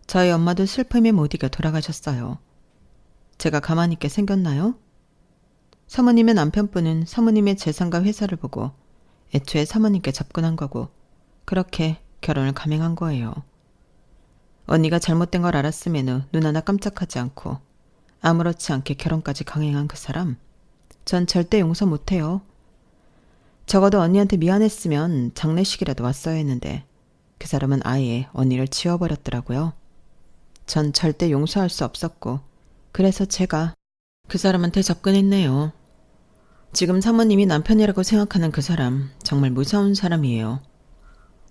저희 엄마도 슬픔에 못 이겨 돌아가셨어요. 제가 가만히 있게 생겼나요? 사모님의 남편분은 사모님의 재산과 회사를 보고 애초에 사모님께 접근한 거고 그렇게 결혼을 감행한 거예요. 언니가 잘못된 걸 알았음에도 눈 하나 깜짝하지 않고 아무렇지 않게 결혼까지 강행한 그 사람, 전 절대 용서 못해요. 적어도 언니한테 미안했으면 장례식이라도 왔어야 했는데 그 사람은 아예 언니를 지워버렸더라고요. 전 절대 용서할 수 없었고 그래서 제가 그 사람한테 접근했네요. 지금 사모님이 남편이라고 생각하는 그 사람 정말 무서운 사람이에요.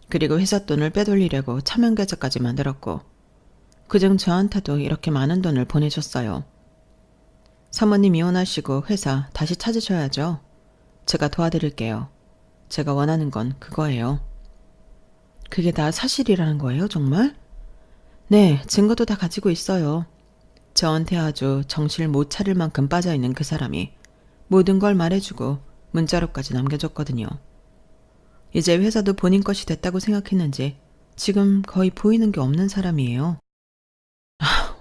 그리고 회사 돈을 빼돌리려고 차명계좌까지 만들었고 그중 저한테도 이렇게 많은 돈을 보내줬어요. 사모님 이혼하시고 회사 다시 찾으셔야죠. 제가 도와드릴게요. 제가 원하는 건 그거예요. 그게 다 사실이라는 거예요, 정말? 네, 증거도 다 가지고 있어요. 저한테 아주 정신을 못 차릴 만큼 빠져있는 그 사람이 모든 걸 말해주고 문자로까지 남겨줬거든요. 이제 회사도 본인 것이 됐다고 생각했는지 지금 거의 보이는 게 없는 사람이에요.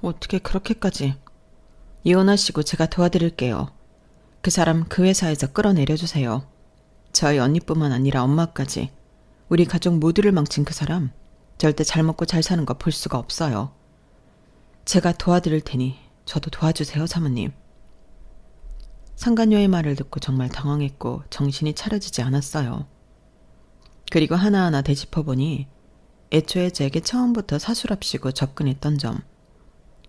어떻게 그렇게까지. 이혼하시고 제가 도와드릴게요. 그 사람 그 회사에서 끌어내려주세요. 저희 언니뿐만 아니라 엄마까지 우리 가족 모두를 망친 그 사람 절대 잘 먹고 잘 사는 거 볼 수가 없어요. 제가 도와드릴 테니 저도 도와주세요, 사모님. 상간녀의 말을 듣고 정말 당황했고 정신이 차려지지 않았어요. 그리고 하나하나 되짚어보니 애초에 제게 처음부터 사수랍시고 접근했던 점,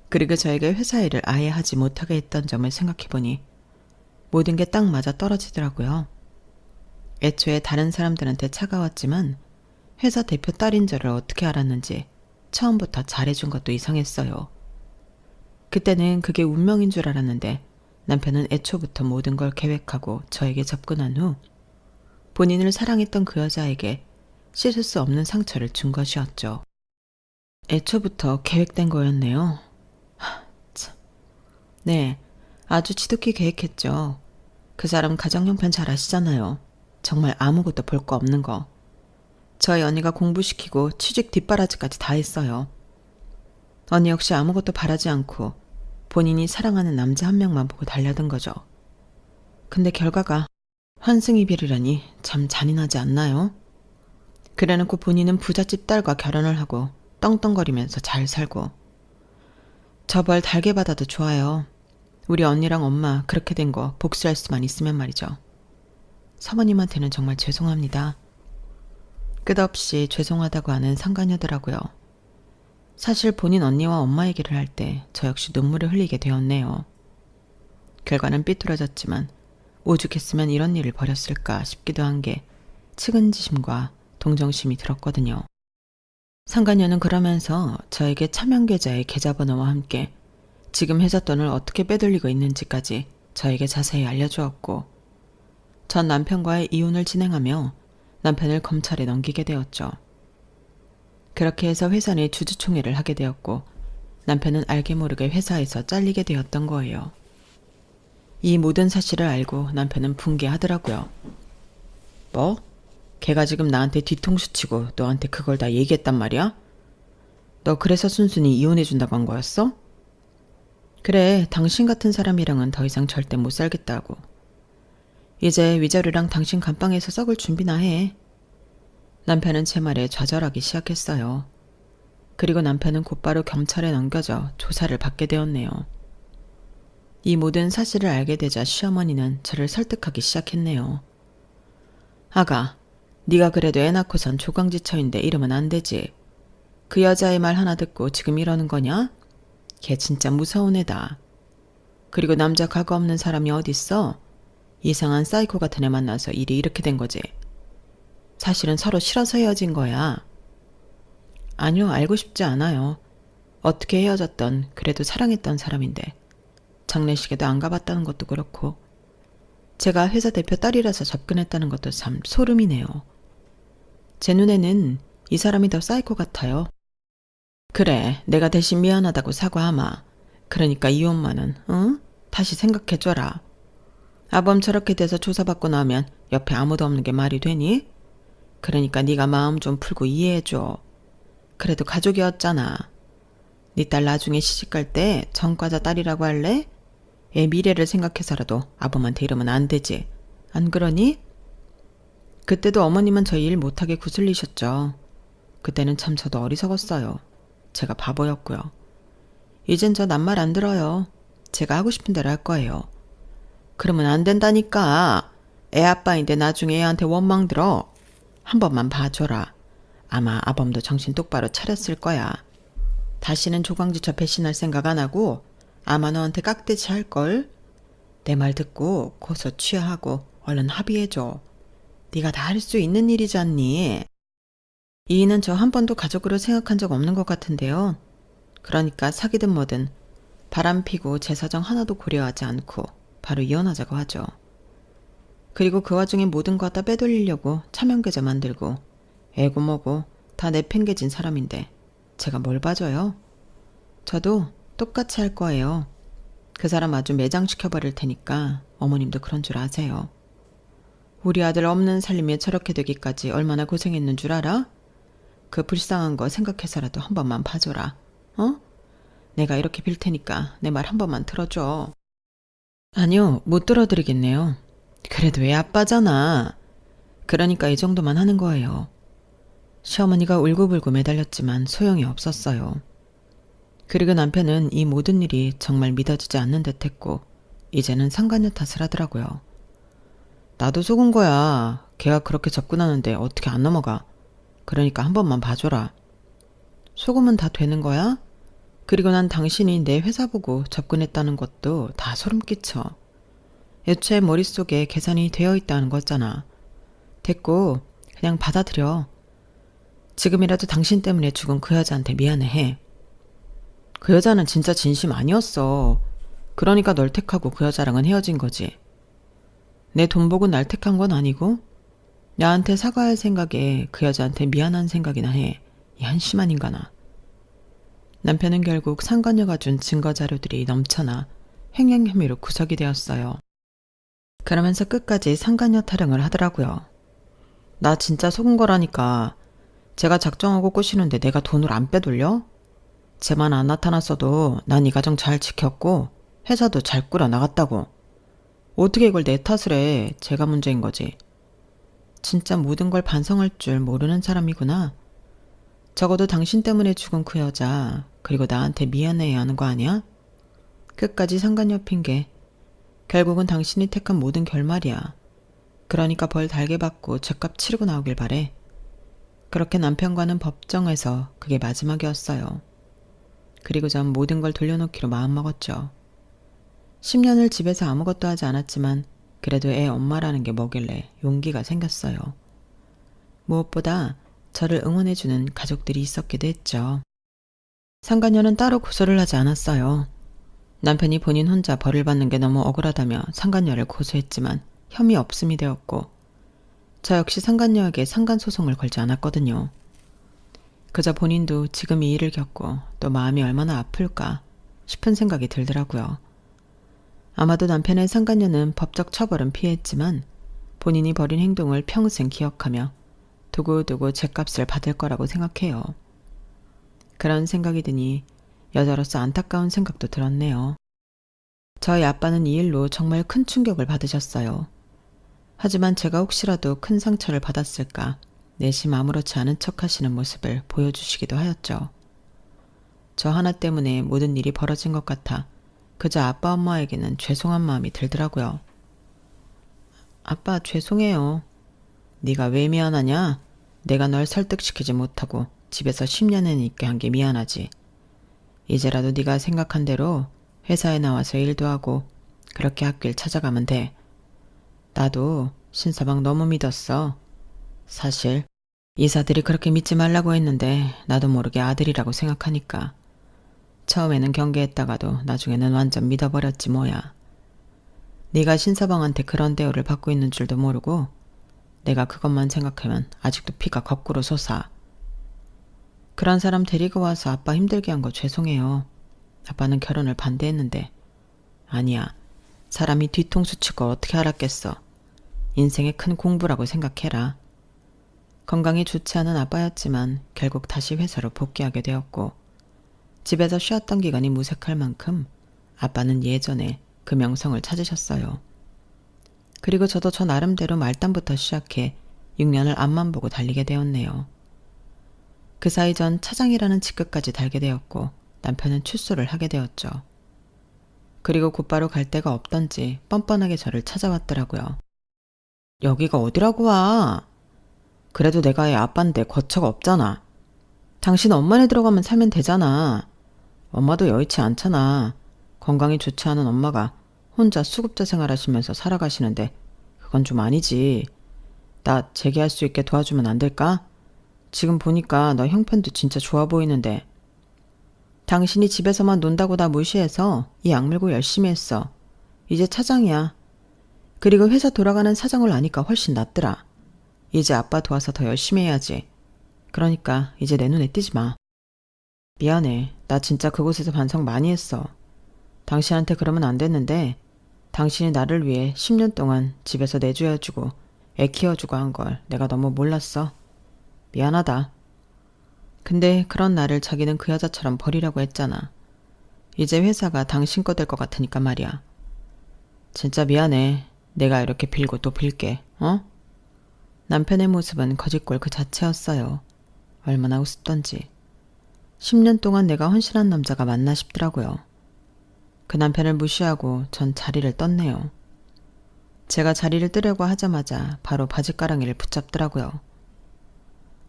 그리고 저에게 회사 일을 아예 하지 못하게 했던 점을 생각해보니 모든 게 딱 맞아 떨어지더라고요. 애초에 다른 사람들한테 차가웠지만 회사 대표 딸인 줄을 어떻게 알았는지 처음부터 잘해준 것도 이상했어요. 그때는 그게 운명인 줄 알았는데 남편은 애초부터 모든 걸 계획하고 저에게 접근한 후 본인을 사랑했던 그 여자에게 씻을 수 없는 상처를 준 것이었죠. 애초부터 계획된 거였네요. 참. 네, 아주 지독히 계획했죠. 그 사람 가정 형편 잘 아시잖아요. 정말 아무것도 볼 거 없는 거. 저희 언니가 공부시키고 취직 뒷바라지까지 다 했어요. 언니 역시 아무것도 바라지 않고 본인이 사랑하는 남자 한 명만 보고 달려든 거죠. 근데 결과가 환승이별이라니 참 잔인하지 않나요? 그래놓고 본인은 부잣집 딸과 결혼을 하고 떵떵거리면서 잘 살고. 저 벌 달게 받아도 좋아요. 우리 언니랑 엄마 그렇게 된 거 복수할 수만 있으면 말이죠. 사모님한테는 정말 죄송합니다. 끝없이 죄송하다고 하는 상간녀더라고요. 사실 본인 언니와 엄마 얘기를 할 때 저 역시 눈물을 흘리게 되었네요. 결과는 삐뚤어졌지만 오죽했으면 이런 일을 벌였을까 싶기도 한 게 측은지심과 동정심이 들었거든요. 상간녀는 그러면서 저에게 차명계좌의 계좌번호와 함께 지금 회사 돈을 어떻게 빼돌리고 있는지까지 저에게 자세히 알려주었고 전 남편과의 이혼을 진행하며 남편을 검찰에 넘기게 되었죠. 그렇게 해서 회사 내 주주총회를 하게 되었고 남편은 알게 모르게 회사에서 잘리게 되었던 거예요. 이 모든 사실을 알고 남편은 붕괴하더라고요. 뭐? 걔가 지금 나한테 뒤통수 치고 너한테 그걸 다 얘기했단 말이야? 너 그래서 순순히 이혼해준다고 한 거였어? 그래, 당신 같은 사람이랑은 더 이상 절대 못 살겠다고. 이제 위자료랑 당신 감방에서 썩을 준비나 해. 남편은 제 말에 좌절하기 시작했어요. 그리고 남편은 곧바로 경찰에 넘겨져 조사를 받게 되었네요. 이 모든 사실을 알게 되자 시어머니는 저를 설득하기 시작했네요. 아가, 네가 그래도 애 낳고선 조강지처인데 이러면 안 되지. 그 여자의 말 하나 듣고 지금 이러는 거냐? 걔 진짜 무서운 애다. 그리고 남자 각오 없는 사람이 어딨어? 이상한 사이코 같은 애 만나서 일이 이렇게 된 거지. 사실은 서로 싫어서 헤어진 거야. 아니요, 알고 싶지 않아요. 어떻게 헤어졌던 그래도 사랑했던 사람인데 장례식에도 안 가봤다는 것도 그렇고 제가 회사 대표 딸이라서 접근했다는 것도 참 소름이네요. 제 눈에는 이 사람이 더 사이코 같아요. 그래, 내가 대신 미안하다고 사과하마. 그러니까 이 엄마는 응? 다시 생각해줘라. 아범 저렇게 돼서 조사받고 나면 옆에 아무도 없는 게 말이 되니? 그러니까 네가 마음 좀 풀고 이해해줘. 그래도 가족이었잖아. 네 딸 나중에 시집갈 때 전과자 딸이라고 할래? 애 미래를 생각해서라도 아범한테 이러면 안 되지. 안 그러니? 그때도 어머님은 저희 일 못하게 구슬리셨죠. 그때는 참 저도 어리석었어요. 제가 바보였고요. 이젠 저 낱말 안 들어요. 제가 하고 싶은 대로 할 거예요. 그러면 안 된다니까. 애 아빠인데 나중에 애한테 원망 들어. 한 번만 봐줘라. 아마 아범도 정신 똑바로 차렸을 거야. 다시는 조광지처 배신할 생각 안 하고 아마 너한테 깍대치 할걸. 내 말 듣고 고소 취하하고 얼른 합의해줘. 네가 다 할 수 있는 일이잖니. 이인은 저 한 번도 가족으로 생각한 적 없는 것 같은데요. 그러니까 사귀든 뭐든 바람피고 제 사정 하나도 고려하지 않고 바로 이혼하자고 하죠. 그리고 그 와중에 모든 거 다 빼돌리려고 차명계좌 만들고 애고 뭐고 다 내팽개진 사람인데 제가 뭘 봐줘요? 저도 똑같이 할 거예요. 그 사람 아주 매장시켜버릴 테니까 어머님도 그런 줄 아세요. 우리 아들 없는 살림에 저렇게 되기까지 얼마나 고생했는 줄 알아? 그 불쌍한 거 생각해서라도 한 번만 봐줘라. 어? 내가 이렇게 빌 테니까 내 말 한 번만 들어줘. 아니요, 못 들어드리겠네요. 그래도 애 아빠잖아. 그러니까 이 정도만 하는 거예요. 시어머니가 울고불고 매달렸지만 소용이 없었어요. 그리고 남편은 이 모든 일이 정말 믿어지지 않는 듯 했고 이제는 상간녀 탓을 하더라고요. 나도 속은 거야. 걔가 그렇게 접근하는데 어떻게 안 넘어가. 그러니까 한 번만 봐줘라. 속으면 다 되는 거야? 그리고 난 당신이 내 회사 보고 접근했다는 것도 다 소름 끼쳐. 애초에 머릿속에 계산이 되어 있다는 거잖아. 됐고 그냥 받아들여. 지금이라도 당신 때문에 죽은 그 여자한테 미안해. 그 여자는 진짜 진심 아니었어. 그러니까 널 택하고 그 여자랑은 헤어진 거지. 내 돈 보고 날 택한 건 아니고 나한테 사과할 생각에 그 여자한테 미안한 생각이나 해. 이 한심한 인간아. 남편은 결국 상간녀가 준 증거 자료들이 넘쳐나 횡령 혐의로 구속이 되었어요. 그러면서 끝까지 상간녀 타령을 하더라고요. 나 진짜 속은 거라니까. 제가 작정하고 꼬시는데 내가 돈을 안 빼돌려? 쟤만 안 나타났어도 난 이 가정 잘 지켰고 회사도 잘 꾸려나갔다고. 어떻게 이걸 내 탓을 해. 제가 문제인 거지. 진짜 모든 걸 반성할 줄 모르는 사람이구나. 적어도 당신 때문에 죽은 그 여자 그리고 나한테 미안해야 하는 거 아니야? 끝까지 상간녀 핑계. 결국은 당신이 택한 모든 결말이야. 그러니까 벌 달게 받고 죗값 치르고 나오길 바래. 그렇게 남편과는 법정에서 그게 마지막이었어요. 그리고 전 모든 걸 돌려놓기로 마음먹었죠. 10년을 집에서 아무것도 하지 않았지만 그래도 애 엄마라는 게 뭐길래 용기가 생겼어요. 무엇보다 저를 응원해주는 가족들이 있었기도 했죠. 상간녀는 따로 고소를 하지 않았어요. 남편이 본인 혼자 벌을 받는 게 너무 억울하다며 상간녀를 고소했지만 혐의 없음이 되었고 저 역시 상간녀에게 상간소송을 걸지 않았거든요. 그저 본인도 지금 이 일을 겪고 또 마음이 얼마나 아플까 싶은 생각이 들더라고요. 아마도 남편의 상간녀는 법적 처벌은 피했지만 본인이 벌인 행동을 평생 기억하며 두고두고 죗값을 받을 거라고 생각해요. 그런 생각이 드니 여자로서 안타까운 생각도 들었네요. 저희 아빠는 이 일로 정말 큰 충격을 받으셨어요. 하지만 제가 혹시라도 큰 상처를 받았을까 내심 아무렇지 않은 척 하시는 모습을 보여주시기도 하였죠. 저 하나 때문에 모든 일이 벌어진 것 같아 그저 아빠 엄마에게는 죄송한 마음이 들더라고요. 아빠 죄송해요. 네가 왜 미안하냐? 내가 널 설득시키지 못하고 집에서 10년은 있게 한 게 미안하지. 이제라도 네가 생각한 대로 회사에 나와서 일도 하고 그렇게 학교를 찾아가면 돼. 나도 신서방 너무 믿었어. 사실 이사들이 그렇게 믿지 말라고 했는데 나도 모르게 아들이라고 생각하니까. 처음에는 경계했다가도 나중에는 완전 믿어버렸지 뭐야. 네가 신서방한테 그런 대우를 받고 있는 줄도 모르고 내가 그것만 생각하면 아직도 피가 거꾸로 솟아. 그런 사람 데리고 와서 아빠 힘들게 한 거 죄송해요. 아빠는 결혼을 반대했는데. 아니야. 사람이 뒤통수 치고 어떻게 알았겠어. 인생의 큰 공부라고 생각해라. 건강이 좋지 않은 아빠였지만 결국 다시 회사로 복귀하게 되었고 집에서 쉬었던 기간이 무색할 만큼 아빠는 예전에 그 명성을 찾으셨어요. 그리고 저도 저 나름대로 말단부터 시작해 6년을 앞만 보고 달리게 되었네요. 그 사이 전 차장이라는 직급까지 달게 되었고 남편은 출소를 하게 되었죠. 그리고 곧바로 갈 데가 없던지 뻔뻔하게 저를 찾아왔더라고요. 여기가 어디라고 와? 그래도 내가 애 아빠인데 거처가 없잖아. 당신 엄마네 들어가면 살면 되잖아. 엄마도 여의치 않잖아. 건강이 좋지 않은 엄마가 혼자 수급자 생활하시면서 살아가시는데 그건 좀 아니지. 나 재기할 수 있게 도와주면 안 될까? 지금 보니까 너 형편도 진짜 좋아 보이는데. 당신이 집에서만 논다고 나 무시해서 이 악물고 열심히 했어. 이제 차장이야. 그리고 회사 돌아가는 사정을 아니까 훨씬 낫더라. 이제 아빠 도와서 더 열심히 해야지. 그러니까 이제 내 눈에 띄지 마. 미안해. 나 진짜 그곳에서 반성 많이 했어. 당신한테 그러면 안 됐는데 당신이 나를 위해 10년 동안 집에서 내조해주고 애 키워주고 한 걸 내가 너무 몰랐어. 미안하다. 근데 그런 나를 자기는 그 여자처럼 버리라고 했잖아. 이제 회사가 당신 거 될 것 같으니까 말이야. 진짜 미안해. 내가 이렇게 빌고 또 빌게. 어? 남편의 모습은 거짓골 그 자체였어요. 얼마나 우습던지. 10년 동안 내가 헌신한 남자가 맞나 싶더라고요. 그 남편을 무시하고 전 자리를 떴네요. 제가 자리를 뜨려고 하자마자 바로 바지가랑이를 붙잡더라고요.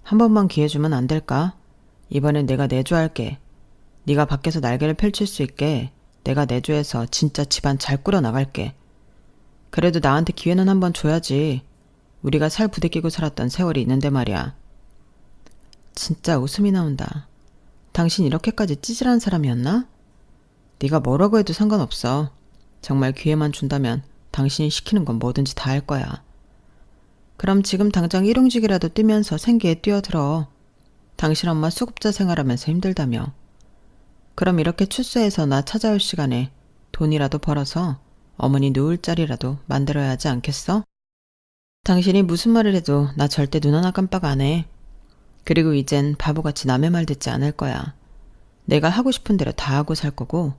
한 번만 기회 주면 안 될까? 이번엔 내가 내조할게. 네가 밖에서 날개를 펼칠 수 있게 내가 내조해서 진짜 집안 잘 꾸려나갈게. 그래도 나한테 기회는 한번 줘야지. 우리가 살 부대끼고 살았던 세월이 있는데 말이야. 진짜 웃음이 나온다. 당신 이렇게까지 찌질한 사람이었나? 네가 뭐라고 해도 상관없어. 정말 기회만 준다면 당신이 시키는 건 뭐든지 다 할 거야. 그럼 지금 당장 일용직이라도 뛰면서 생계에 뛰어들어. 당신 엄마 수급자 생활하면서 힘들다며. 그럼 이렇게 출소해서 나 찾아올 시간에 돈이라도 벌어서 어머니 누울 자리라도 만들어야 하지 않겠어? 당신이 무슨 말을 해도 나 절대 눈 하나 깜빡 안 해. 그리고 이젠 바보같이 남의 말 듣지 않을 거야. 내가 하고 싶은 대로 다 하고 살 거고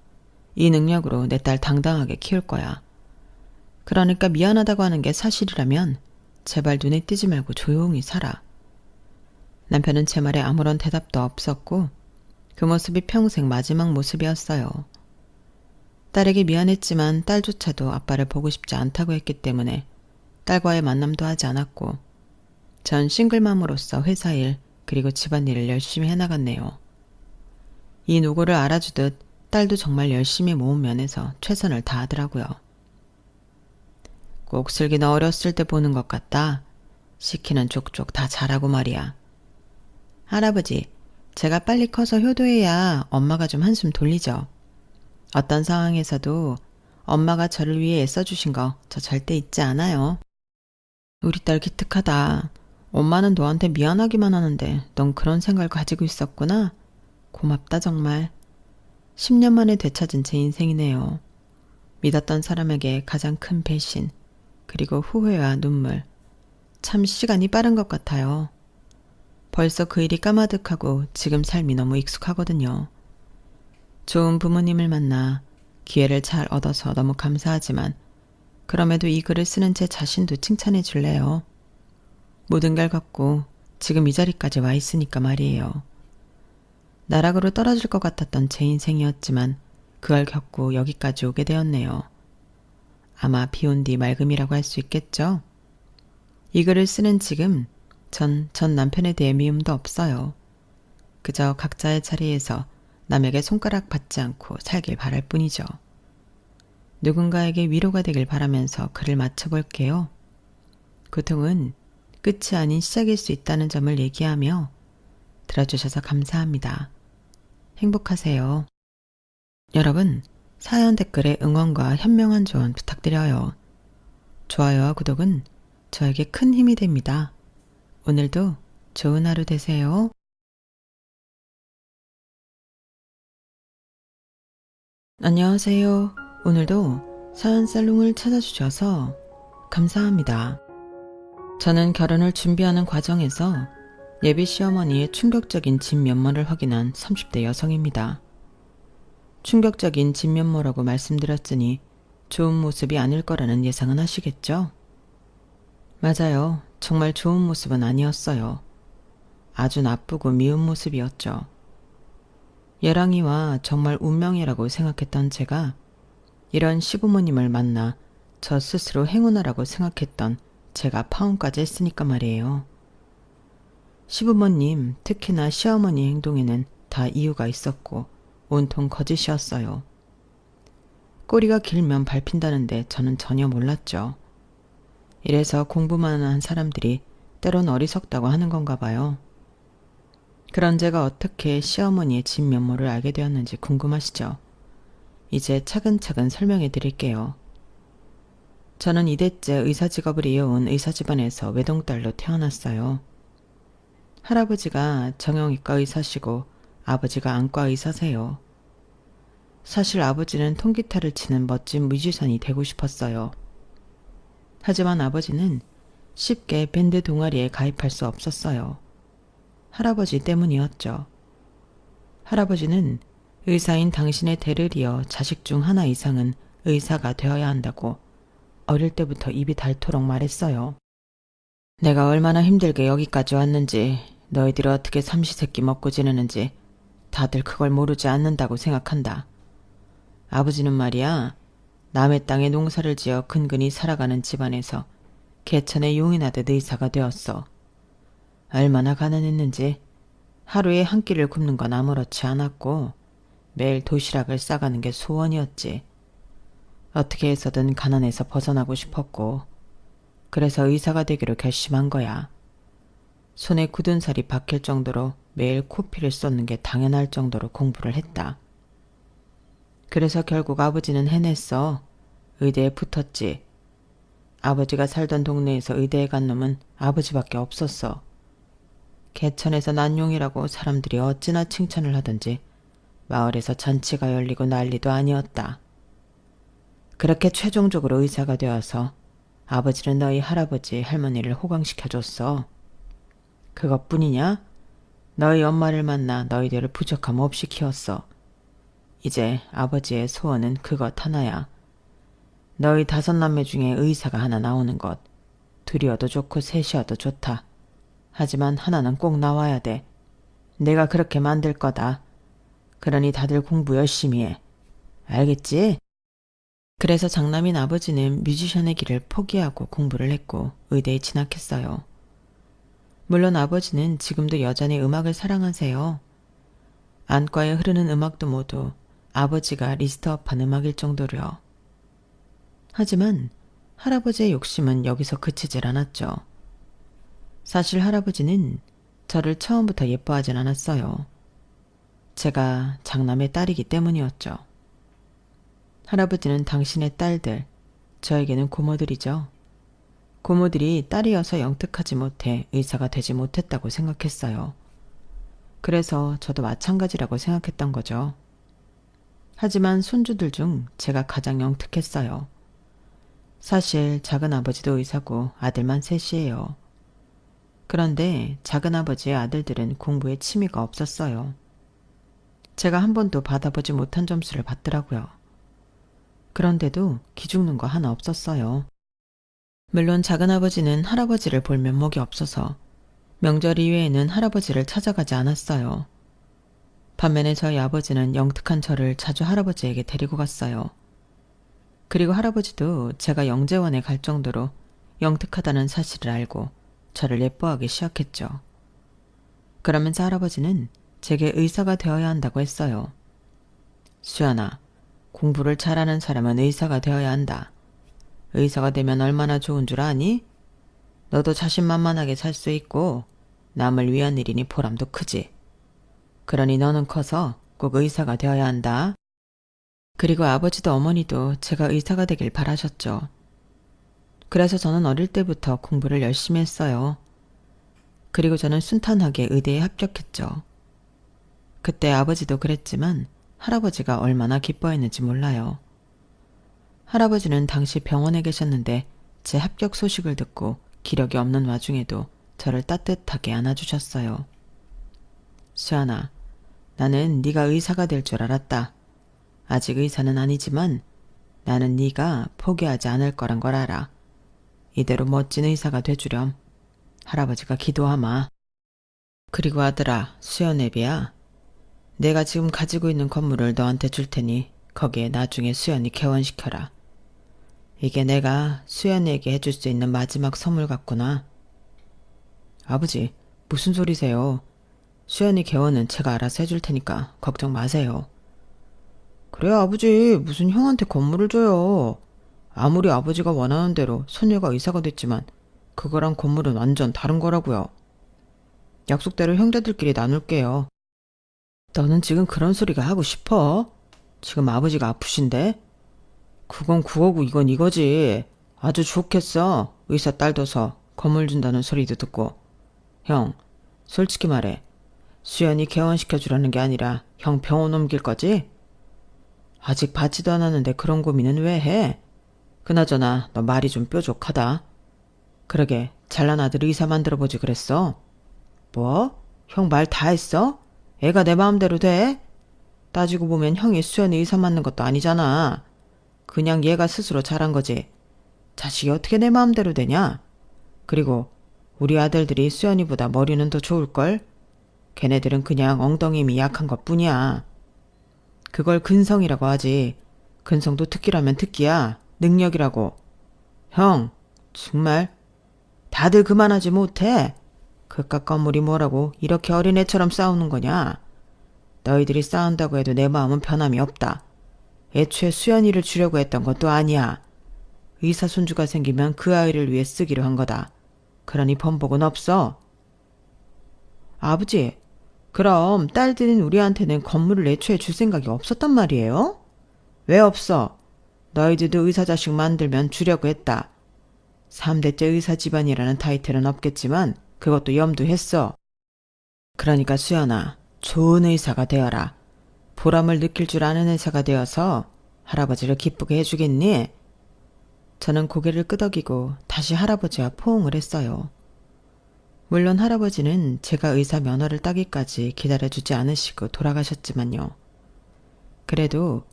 이 능력으로 내 딸 당당하게 키울 거야. 그러니까 미안하다고 하는 게 사실이라면 제발 눈에 띄지 말고 조용히 살아. 남편은 제 말에 아무런 대답도 없었고 그 모습이 평생 마지막 모습이었어요. 딸에게 미안했지만 딸조차도 아빠를 보고 싶지 않다고 했기 때문에 딸과의 만남도 하지 않았고 전 싱글맘으로서 회사 일 그리고 집안일을 열심히 해나갔네요. 이 노고를 알아주듯 딸도 정말 열심히 모은 면에서 최선을 다하더라고요. 꼭 슬기는 어렸을 때 보는 것 같다. 시키는 족족 다 잘하고 말이야. 할아버지, 제가 빨리 커서 효도해야 엄마가 좀 한숨 돌리죠. 어떤 상황에서도 엄마가 저를 위해 애써주신 거 저 절대 잊지 않아요. 우리 딸 기특하다. 엄마는 너한테 미안하기만 하는데 넌 그런 생각을 가지고 있었구나. 고맙다 정말. 10년 만에 되찾은 제 인생이네요. 믿었던 사람에게 가장 큰 배신, 그리고 후회와 눈물. 참 시간이 빠른 것 같아요. 벌써 그 일이 까마득하고 지금 삶이 너무 익숙하거든요. 좋은 부모님을 만나 기회를 잘 얻어서 너무 감사하지만 그럼에도 이 글을 쓰는 제 자신도 칭찬해 줄래요. 모든 걸 갖고 지금 이 자리까지 와 있으니까 말이에요. 나락으로 떨어질 것 같았던 제 인생이었지만 그걸 겪고 여기까지 오게 되었네요. 아마 비온 뒤 맑음이라고 할 수 있겠죠? 이 글을 쓰는 지금 전 남편에 대해 미움도 없어요. 그저 각자의 자리에서 남에게 손가락 받지 않고 살길 바랄 뿐이죠. 누군가에게 위로가 되길 바라면서 글을 마쳐볼게요. 고통은 끝이 아닌 시작일 수 있다는 점을 얘기하며 들어주셔서 감사합니다. 행복하세요. 여러분, 사연 댓글에 응원과 현명한 조언 부탁드려요. 좋아요와 구독은 저에게 큰 힘이 됩니다. 오늘도 좋은 하루 되세요. 안녕하세요. 오늘도 사연 살롱을 찾아주셔서 감사합니다. 저는 결혼을 준비하는 과정에서 예비 시어머니의 충격적인 진면모를 확인한 30대 여성입니다. 충격적인 진면모라고 말씀드렸으니 좋은 모습이 아닐 거라는 예상은 하시겠죠? 맞아요. 정말 좋은 모습은 아니었어요. 아주 나쁘고 미운 모습이었죠. 예랑이와 정말 운명이라고 생각했던 제가 이런 시부모님을 만나 저 스스로 행운아라고 생각했던 제가 파혼까지 했으니까 말이에요. 시부모님, 특히나 시어머니 행동에는 다 이유가 있었고 온통 거짓이었어요. 꼬리가 길면 밟힌다는데 저는 전혀 몰랐죠. 이래서 공부만 한 사람들이 때론 어리석다고 하는 건가 봐요. 그런 제가 어떻게 시어머니의 진면모를 알게 되었는지 궁금하시죠? 이제 차근차근 설명해 드릴게요. 저는 2대째 의사 직업을 이어온 의사 집안에서 외동딸로 태어났어요. 할아버지가 정형외과 의사시고 아버지가 안과 의사세요. 사실 아버지는 통기타를 치는 멋진 뮤지션이 되고 싶었어요. 하지만 아버지는 쉽게 밴드 동아리에 가입할 수 없었어요. 할아버지 때문이었죠. 할아버지는 의사인 당신의 대를 이어 자식 중 하나 이상은 의사가 되어야 한다고 어릴 때부터 입이 닳도록 말했어요. 내가 얼마나 힘들게 여기까지 왔는지, 너희들이 어떻게 삼시세끼 먹고 지내는지 다들 그걸 모르지 않는다고 생각한다. 아버지는 말이야, 남의 땅에 농사를 지어 근근히 살아가는 집안에서 개천에 용이 나듯 의사가 되었어. 얼마나 가난했는지 하루에 한 끼를 굶는 건 아무렇지 않았고 매일 도시락을 싸가는 게 소원이었지. 어떻게 해서든 가난에서 벗어나고 싶었고 그래서 의사가 되기로 결심한 거야. 손에 굳은 살이 박힐 정도로 매일 코피를 쏟는 게 당연할 정도로 공부를 했다. 그래서 결국 아버지는 해냈어. 의대에 붙었지. 아버지가 살던 동네에서 의대에 간 놈은 아버지밖에 없었어. 개천에서 난 용이라고 사람들이 어찌나 칭찬을 하던지 마을에서 잔치가 열리고 난리도 아니었다. 그렇게 최종적으로 의사가 되어서 아버지는 너희 할아버지 할머니를 호강시켜줬어. 그것뿐이냐? 너희 엄마를 만나 너희들을 부족함 없이 키웠어. 이제 아버지의 소원은 그것 하나야. 너희 5남매 중에 의사가 하나 나오는 것. 둘이어도 좋고 셋이어도 좋다. 하지만 하나는 꼭 나와야 돼. 내가 그렇게 만들 거다. 그러니 다들 공부 열심히 해. 알겠지? 그래서 장남인 아버지는 뮤지션의 길을 포기하고 공부를 했고 의대에 진학했어요. 물론 아버지는 지금도 여전히 음악을 사랑하세요. 안과에 흐르는 음악도 모두 아버지가 리스트업한 음악일 정도로요. 하지만 할아버지의 욕심은 여기서 그치질 않았죠. 사실 할아버지는 저를 처음부터 예뻐하진 않았어요. 제가 장남의 딸이기 때문이었죠. 할아버지는 당신의 딸들, 저에게는 고모들이죠. 고모들이 딸이어서 영특하지 못해 의사가 되지 못했다고 생각했어요. 그래서 저도 마찬가지라고 생각했던 거죠. 하지만 손주들 중 제가 가장 영특했어요. 사실 작은아버지도 의사고 아들만 셋이에요. 그런데 작은아버지의 아들들은 공부에 취미가 없었어요. 제가 한 번도 받아보지 못한 점수를 받더라고요. 그런데도 기죽는 거 하나 없었어요. 물론 작은아버지는 할아버지를 볼 면목이 없어서 명절 이외에는 할아버지를 찾아가지 않았어요. 반면에 저희 아버지는 영특한 저를 자주 할아버지에게 데리고 갔어요. 그리고 할아버지도 제가 영재원에 갈 정도로 영특하다는 사실을 알고 저를 예뻐하기 시작했죠. 그러면서 할아버지는 제게 의사가 되어야 한다고 했어요. 수연아, 공부를 잘하는 사람은 의사가 되어야 한다. 의사가 되면 얼마나 좋은 줄 아니? 너도 자신만만하게 살 수 있고 남을 위한 일이니 보람도 크지. 그러니 너는 커서 꼭 의사가 되어야 한다. 그리고 아버지도 어머니도 제가 의사가 되길 바라셨죠. 그래서 저는 어릴 때부터 공부를 열심히 했어요. 그리고 저는 순탄하게 의대에 합격했죠. 그때 아버지도 그랬지만 할아버지가 얼마나 기뻐했는지 몰라요. 할아버지는 당시 병원에 계셨는데 제 합격 소식을 듣고 기력이 없는 와중에도 저를 따뜻하게 안아주셨어요. 수연아, 나는 네가 의사가 될 줄 알았다. 아직 의사는 아니지만 나는 네가 포기하지 않을 거란 걸 알아. 이대로 멋진 의사가 돼주렴. 할아버지가 기도하마. 그리고 아들아, 수연애비야. 내가 지금 가지고 있는 건물을 너한테 줄 테니 거기에 나중에 수연이 개원시켜라. 이게 내가 수연이에게 해줄 수 있는 마지막 선물 같구나. 아버지, 무슨 소리세요? 수연이 개원은 제가 알아서 해줄 테니까 걱정 마세요. 그래 아버지, 무슨 형한테 건물을 줘요. 아무리 아버지가 원하는 대로 손녀가 의사가 됐지만 그거랑 건물은 완전 다른 거라고요. 약속대로 형제들끼리 나눌게요. 너는 지금 그런 소리가 하고 싶어? 지금 아버지가 아프신데? 그건 그거고 이건 이거지. 아주 좋겠어. 의사 딸 둬서 건물 준다는 소리도 듣고. 형, 솔직히 말해. 수연이 개원시켜주라는 게 아니라 형 병원 옮길 거지? 아직 받지도 않았는데 그런 고민은 왜 해? 그나저나 너 말이 좀 뾰족하다. 그러게 잘난 아들 의사 만들어보지 그랬어. 뭐? 형 말 다 했어? 애가 내 마음대로 돼? 따지고 보면 형이 수연이 의사 맞는 것도 아니잖아. 그냥 얘가 스스로 잘한 거지. 자식이 어떻게 내 마음대로 되냐? 그리고 우리 아들들이 수연이보다 머리는 더 좋을걸? 걔네들은 그냥 엉덩임이 약한 것뿐이야. 그걸 근성이라고 하지. 근성도 특기라면 특기야. 능력이라고. 형, 정말 다들 그만하지 못해. 그깟 건물이 뭐라고 이렇게 어린애처럼 싸우는 거냐? 너희들이 싸운다고 해도 내 마음은 변함이 없다. 애초에 수연이를 주려고 했던 것도 아니야. 의사 손주가 생기면 그 아이를 위해 쓰기로 한 거다. 그러니 번복은 없어. 아버지, 그럼 딸들인 우리한테는 건물을 애초에 줄 생각이 없었단 말이에요? 왜 없어? 너희들도 의사 자식 만들면 주려고 했다. 3대째 의사 집안이라는 타이틀은 없겠지만 그것도 염두했어. 그러니까 수연아, 좋은 의사가 되어라. 보람을 느낄 줄 아는 의사가 되어서 할아버지를 기쁘게 해주겠니? 저는 고개를 끄덕이고 다시 할아버지와 포옹을 했어요. 물론 할아버지는 제가 의사 면허를 따기까지 기다려주지 않으시고 돌아가셨지만요. 그래도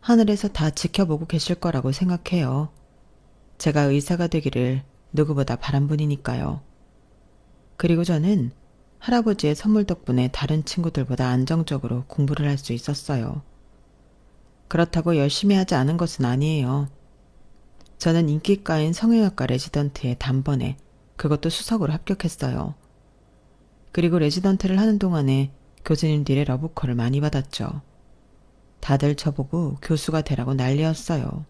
하늘에서 다 지켜보고 계실 거라고 생각해요. 제가 의사가 되기를 누구보다 바란 분이니까요. 그리고 저는 할아버지의 선물 덕분에 다른 친구들보다 안정적으로 공부를 할 수 있었어요. 그렇다고 열심히 하지 않은 것은 아니에요. 저는 인기과인 성형외과 레지던트에 단번에, 그것도 수석으로 합격했어요. 그리고 레지던트를 하는 동안에 교수님들의 러브콜을 많이 받았죠. 다들 저보고 교수가 되라고 난리였어요.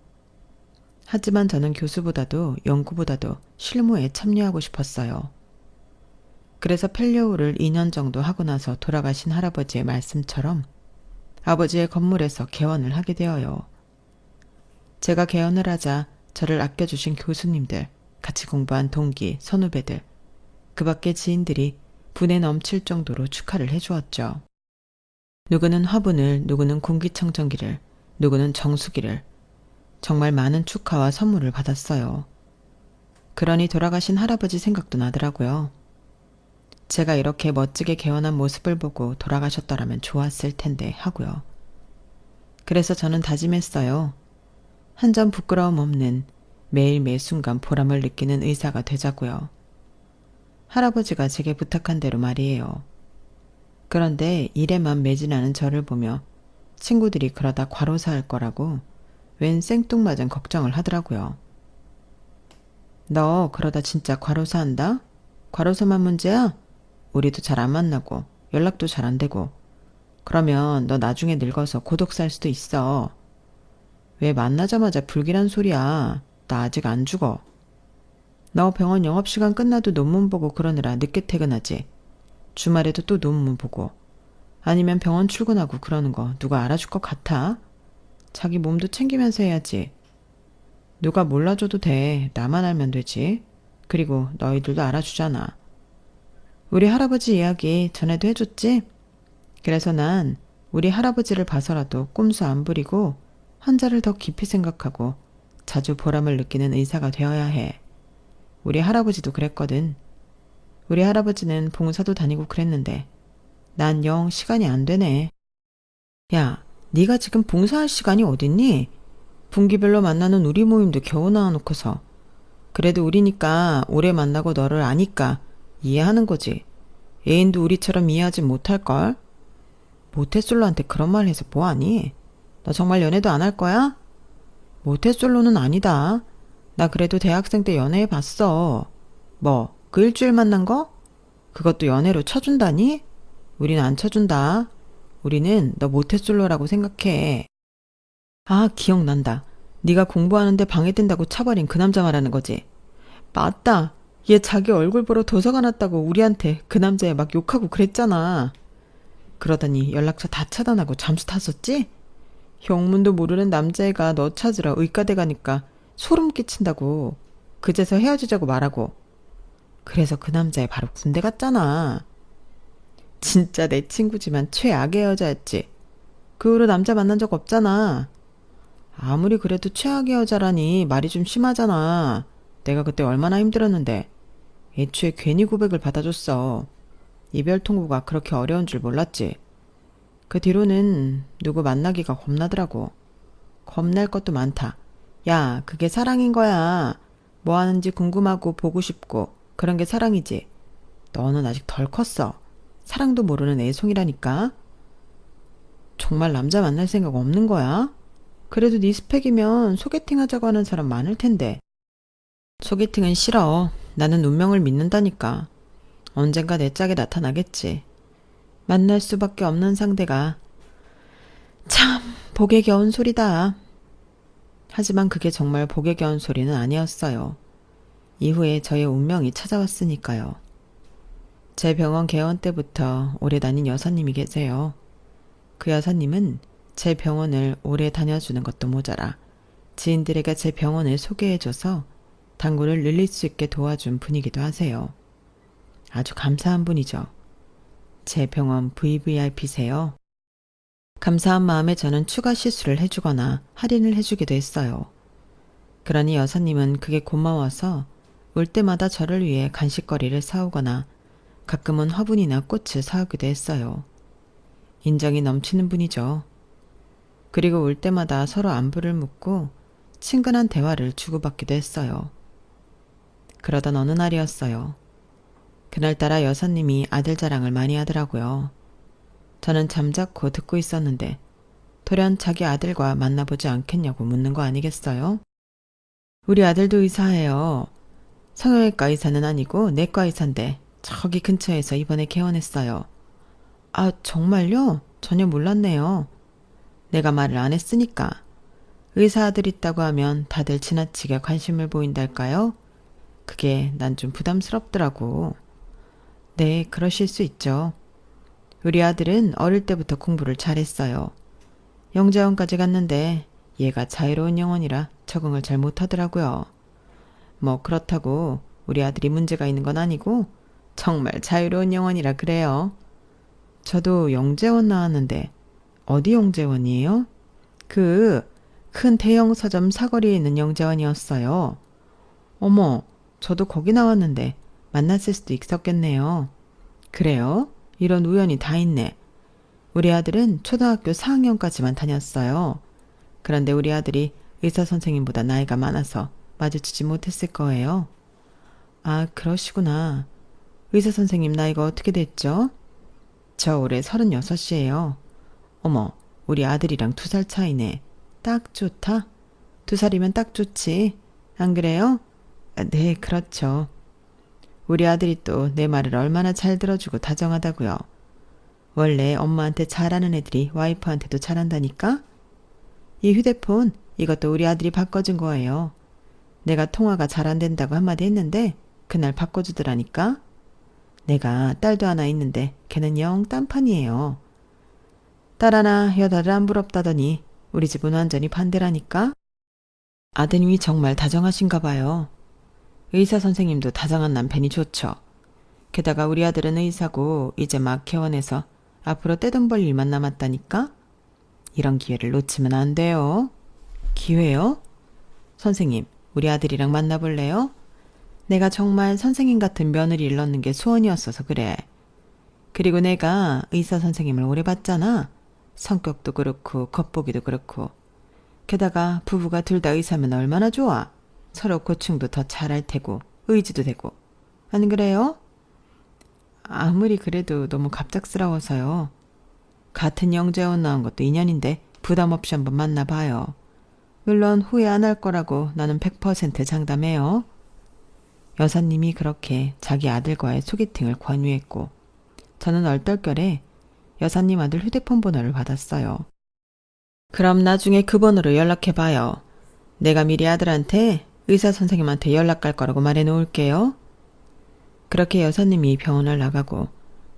하지만 저는 교수보다도 연구보다도 실무에 참여하고 싶었어요. 그래서 펠리오를 2년 정도 하고 나서 돌아가신 할아버지의 말씀처럼 아버지의 건물에서 개원을 하게 되어요. 제가 개원을 하자 저를 아껴주신 교수님들, 같이 공부한 동기, 선후배들, 그 밖의 지인들이 분에 넘칠 정도로 축하를 해주었죠. 누구는 화분을, 누구는 공기청정기를, 누구는 정수기를, 정말 많은 축하와 선물을 받았어요. 그러니 돌아가신 할아버지 생각도 나더라고요. 제가 이렇게 멋지게 개원한 모습을 보고 돌아가셨더라면 좋았을 텐데 하고요. 그래서 저는 다짐했어요. 한 점 부끄러움 없는 매일 매 순간 보람을 느끼는 의사가 되자고요. 할아버지가 제게 부탁한 대로 말이에요. 그런데 일에만 매진하는 저를 보며 친구들이 그러다 과로사 할 거라고 웬 생뚱맞은 걱정을 하더라고요. 너 그러다 진짜 과로사 한다? 과로사만 문제야? 우리도 잘 안 만나고 연락도 잘 안 되고 그러면 너 나중에 늙어서 고독 살 수도 있어. 왜 만나자마자 불길한 소리야. 나 아직 안 죽어. 너 병원 영업시간 끝나도 논문 보고 그러느라 늦게 퇴근하지. 주말에도 또 논문 보고. 아니면 병원 출근하고 그러는 거 누가 알아줄 것 같아? 자기 몸도 챙기면서 해야지. 누가 몰라줘도 돼. 나만 알면 되지. 그리고 너희들도 알아주잖아. 우리 할아버지 이야기 전에도 해줬지? 그래서 난 우리 할아버지를 봐서라도 꼼수 안 부리고 환자를 더 깊이 생각하고 자주 보람을 느끼는 의사가 되어야 해. 우리 할아버지도 그랬거든. 우리 할아버지는 봉사도 다니고 그랬는데 난 영 시간이 안 되네. 야, 네가 지금 봉사할 시간이 어딨니? 분기별로 만나는 우리 모임도 겨우 나와놓고서. 그래도 우리니까 오래 만나고 너를 아니까 이해하는 거지. 애인도 우리처럼 이해하지 못할걸? 모태솔로한테 그런 말 해서 뭐하니? 너 정말 연애도 안 할 거야? 모태솔로는 아니다. 나 그래도 대학생 때 연애해봤어. 뭐, 그 일주일 만난 거? 그것도 연애로 쳐준다니? 우린 안 쳐준다. 우리는 너 모태솔로라고 생각해. 아, 기억난다. 네가 공부하는데 방해된다고 차버린 그 남자 말하는 거지. 맞다. 얘 자기 얼굴 보러 도서관 왔다고 우리한테 그 남자애 막 욕하고 그랬잖아. 그러더니 연락처 다 차단하고 잠수 탔었지? 형문도 모르는 남자애가 너 찾으러 의과대 가니까 소름 끼친다고. 그제서 헤어지자고 말하고. 그래서 그 남자애 바로 군대 갔잖아. 진짜 내 친구지만 최악의 여자였지. 그 후로 남자 만난 적 없잖아. 아무리 그래도 최악의 여자라니 말이 좀 심하잖아. 내가 그때 얼마나 힘들었는데. 애초에 괜히 고백을 받아줬어. 이별 통보가 그렇게 어려운 줄 몰랐지. 그 뒤로는 누구 만나기가 겁나더라고. 겁날 것도 많다. 야, 그게 사랑인 거야. 뭐 하는지 궁금하고 보고 싶고 그런 게 사랑이지. 너는 아직 덜 컸어. 사랑도 모르는 애송이라니까. 정말 남자 만날 생각 없는 거야? 그래도 네 스펙이면 소개팅 하자고 하는 사람 많을 텐데. 소개팅은 싫어. 나는 운명을 믿는다니까. 언젠가 내 짝에 나타나겠지. 만날 수밖에 없는 상대가. 참 복에 겨운 소리다. 하지만 그게 정말 복에 겨운 소리는 아니었어요. 이후에 저의 운명이 찾아왔으니까요. 제 병원 개원 때부터 오래 다닌 여사님이 계세요. 그 여사님은 제 병원을 오래 다녀주는 것도 모자라 지인들에게 제 병원을 소개해줘서 단골을 늘릴 수 있게 도와준 분이기도 하세요. 아주 감사한 분이죠. 제 병원 VVIP세요. 감사한 마음에 저는 추가 시술을 해주거나 할인을 해주기도 했어요. 그러니 여사님은 그게 고마워서 올 때마다 저를 위해 간식거리를 사오거나 가끔은 화분이나 꽃을 사오기도 했어요. 인정이 넘치는 분이죠. 그리고 올 때마다 서로 안부를 묻고 친근한 대화를 주고받기도 했어요. 그러던 어느 날이었어요. 그날따라 여사님이 아들 자랑을 많이 하더라고요. 저는 잠자코 듣고 있었는데 돌연 자기 아들과 만나보지 않겠냐고 묻는 거 아니겠어요? 우리 아들도 의사예요. 성형외과 의사는 아니고 내과 의사인데 저기 근처에서 이번에 개원했어요. 아, 정말요? 전혀 몰랐네요. 내가 말을 안 했으니까. 의사 아들 있다고 하면 다들 지나치게 관심을 보인달까요? 그게 난 좀 부담스럽더라고. 네, 그러실 수 있죠. 우리 아들은 어릴 때부터 공부를 잘했어요. 영재원까지 갔는데 얘가 자유로운 영혼이라 적응을 잘 못하더라고요. 뭐 그렇다고 우리 아들이 문제가 있는 건 아니고 정말 자유로운 영혼이라 그래요. 저도 영재원 나왔는데 어디 영재원이에요? 그 큰 대형 서점 사거리에 있는 영재원이었어요. 어머, 저도 거기 나왔는데 만났을 수도 있었겠네요. 그래요? 이런 우연이 다 있네. 우리 아들은 초등학교 4학년까지만 다녔어요. 그런데 우리 아들이 의사 선생님보다 나이가 많아서 마주치지 못했을 거예요. 아, 그러시구나. 의사 선생님 나이가 어떻게 됐죠? 저 올해 36이에요. 어머, 우리 아들이랑 2살 차이네. 딱 좋다. 2살이면 딱 좋지. 안 그래요? 네, 그렇죠. 우리 아들이 또 내 말을 얼마나 잘 들어주고 다정하다고요. 원래 엄마한테 잘하는 애들이 와이프한테도 잘한다니까? 이 휴대폰, 이것도 우리 아들이 바꿔준 거예요. 내가 통화가 잘 안 된다고 한마디 했는데 그날 바꿔주더라니까? 내가 딸도 하나 있는데 걔는 영 딴판이에요. 딸 하나 여자를 안 부럽다더니 우리 집은 완전히 반대라니까? 아드님이 정말 다정하신가 봐요. 의사 선생님도 다정한 남편이 좋죠. 게다가 우리 아들은 의사고 이제 막 개원해서 앞으로 떼돈 벌 일만 남았다니까? 이런 기회를 놓치면 안 돼요. 기회요? 선생님, 우리 아들이랑 만나볼래요? 내가 정말 선생님 같은 며느리를 넣는 게 소원이었어서 그래. 그리고 내가 의사 선생님을 오래 봤잖아. 성격도 그렇고 겉보기도 그렇고. 게다가 부부가 둘 다 의사면 얼마나 좋아. 서로 고충도 더 잘할 테고 의지도 되고. 안 그래요? 아무리 그래도 너무 갑작스러워서요. 같은 영재원 나온 것도 인연인데 부담 없이 한번 만나봐요. 물론 후회 안 할 거라고 나는 100% 장담해요. 여사님이 그렇게 자기 아들과의 소개팅을 권유했고 저는 얼떨결에 여사님 아들 휴대폰 번호를 받았어요. 그럼 나중에 그 번호로 연락해봐요. 내가 미리 아들한테 의사 선생님한테 연락 갈 거라고 말해 놓을게요. 그렇게 여사님이 병원을 나가고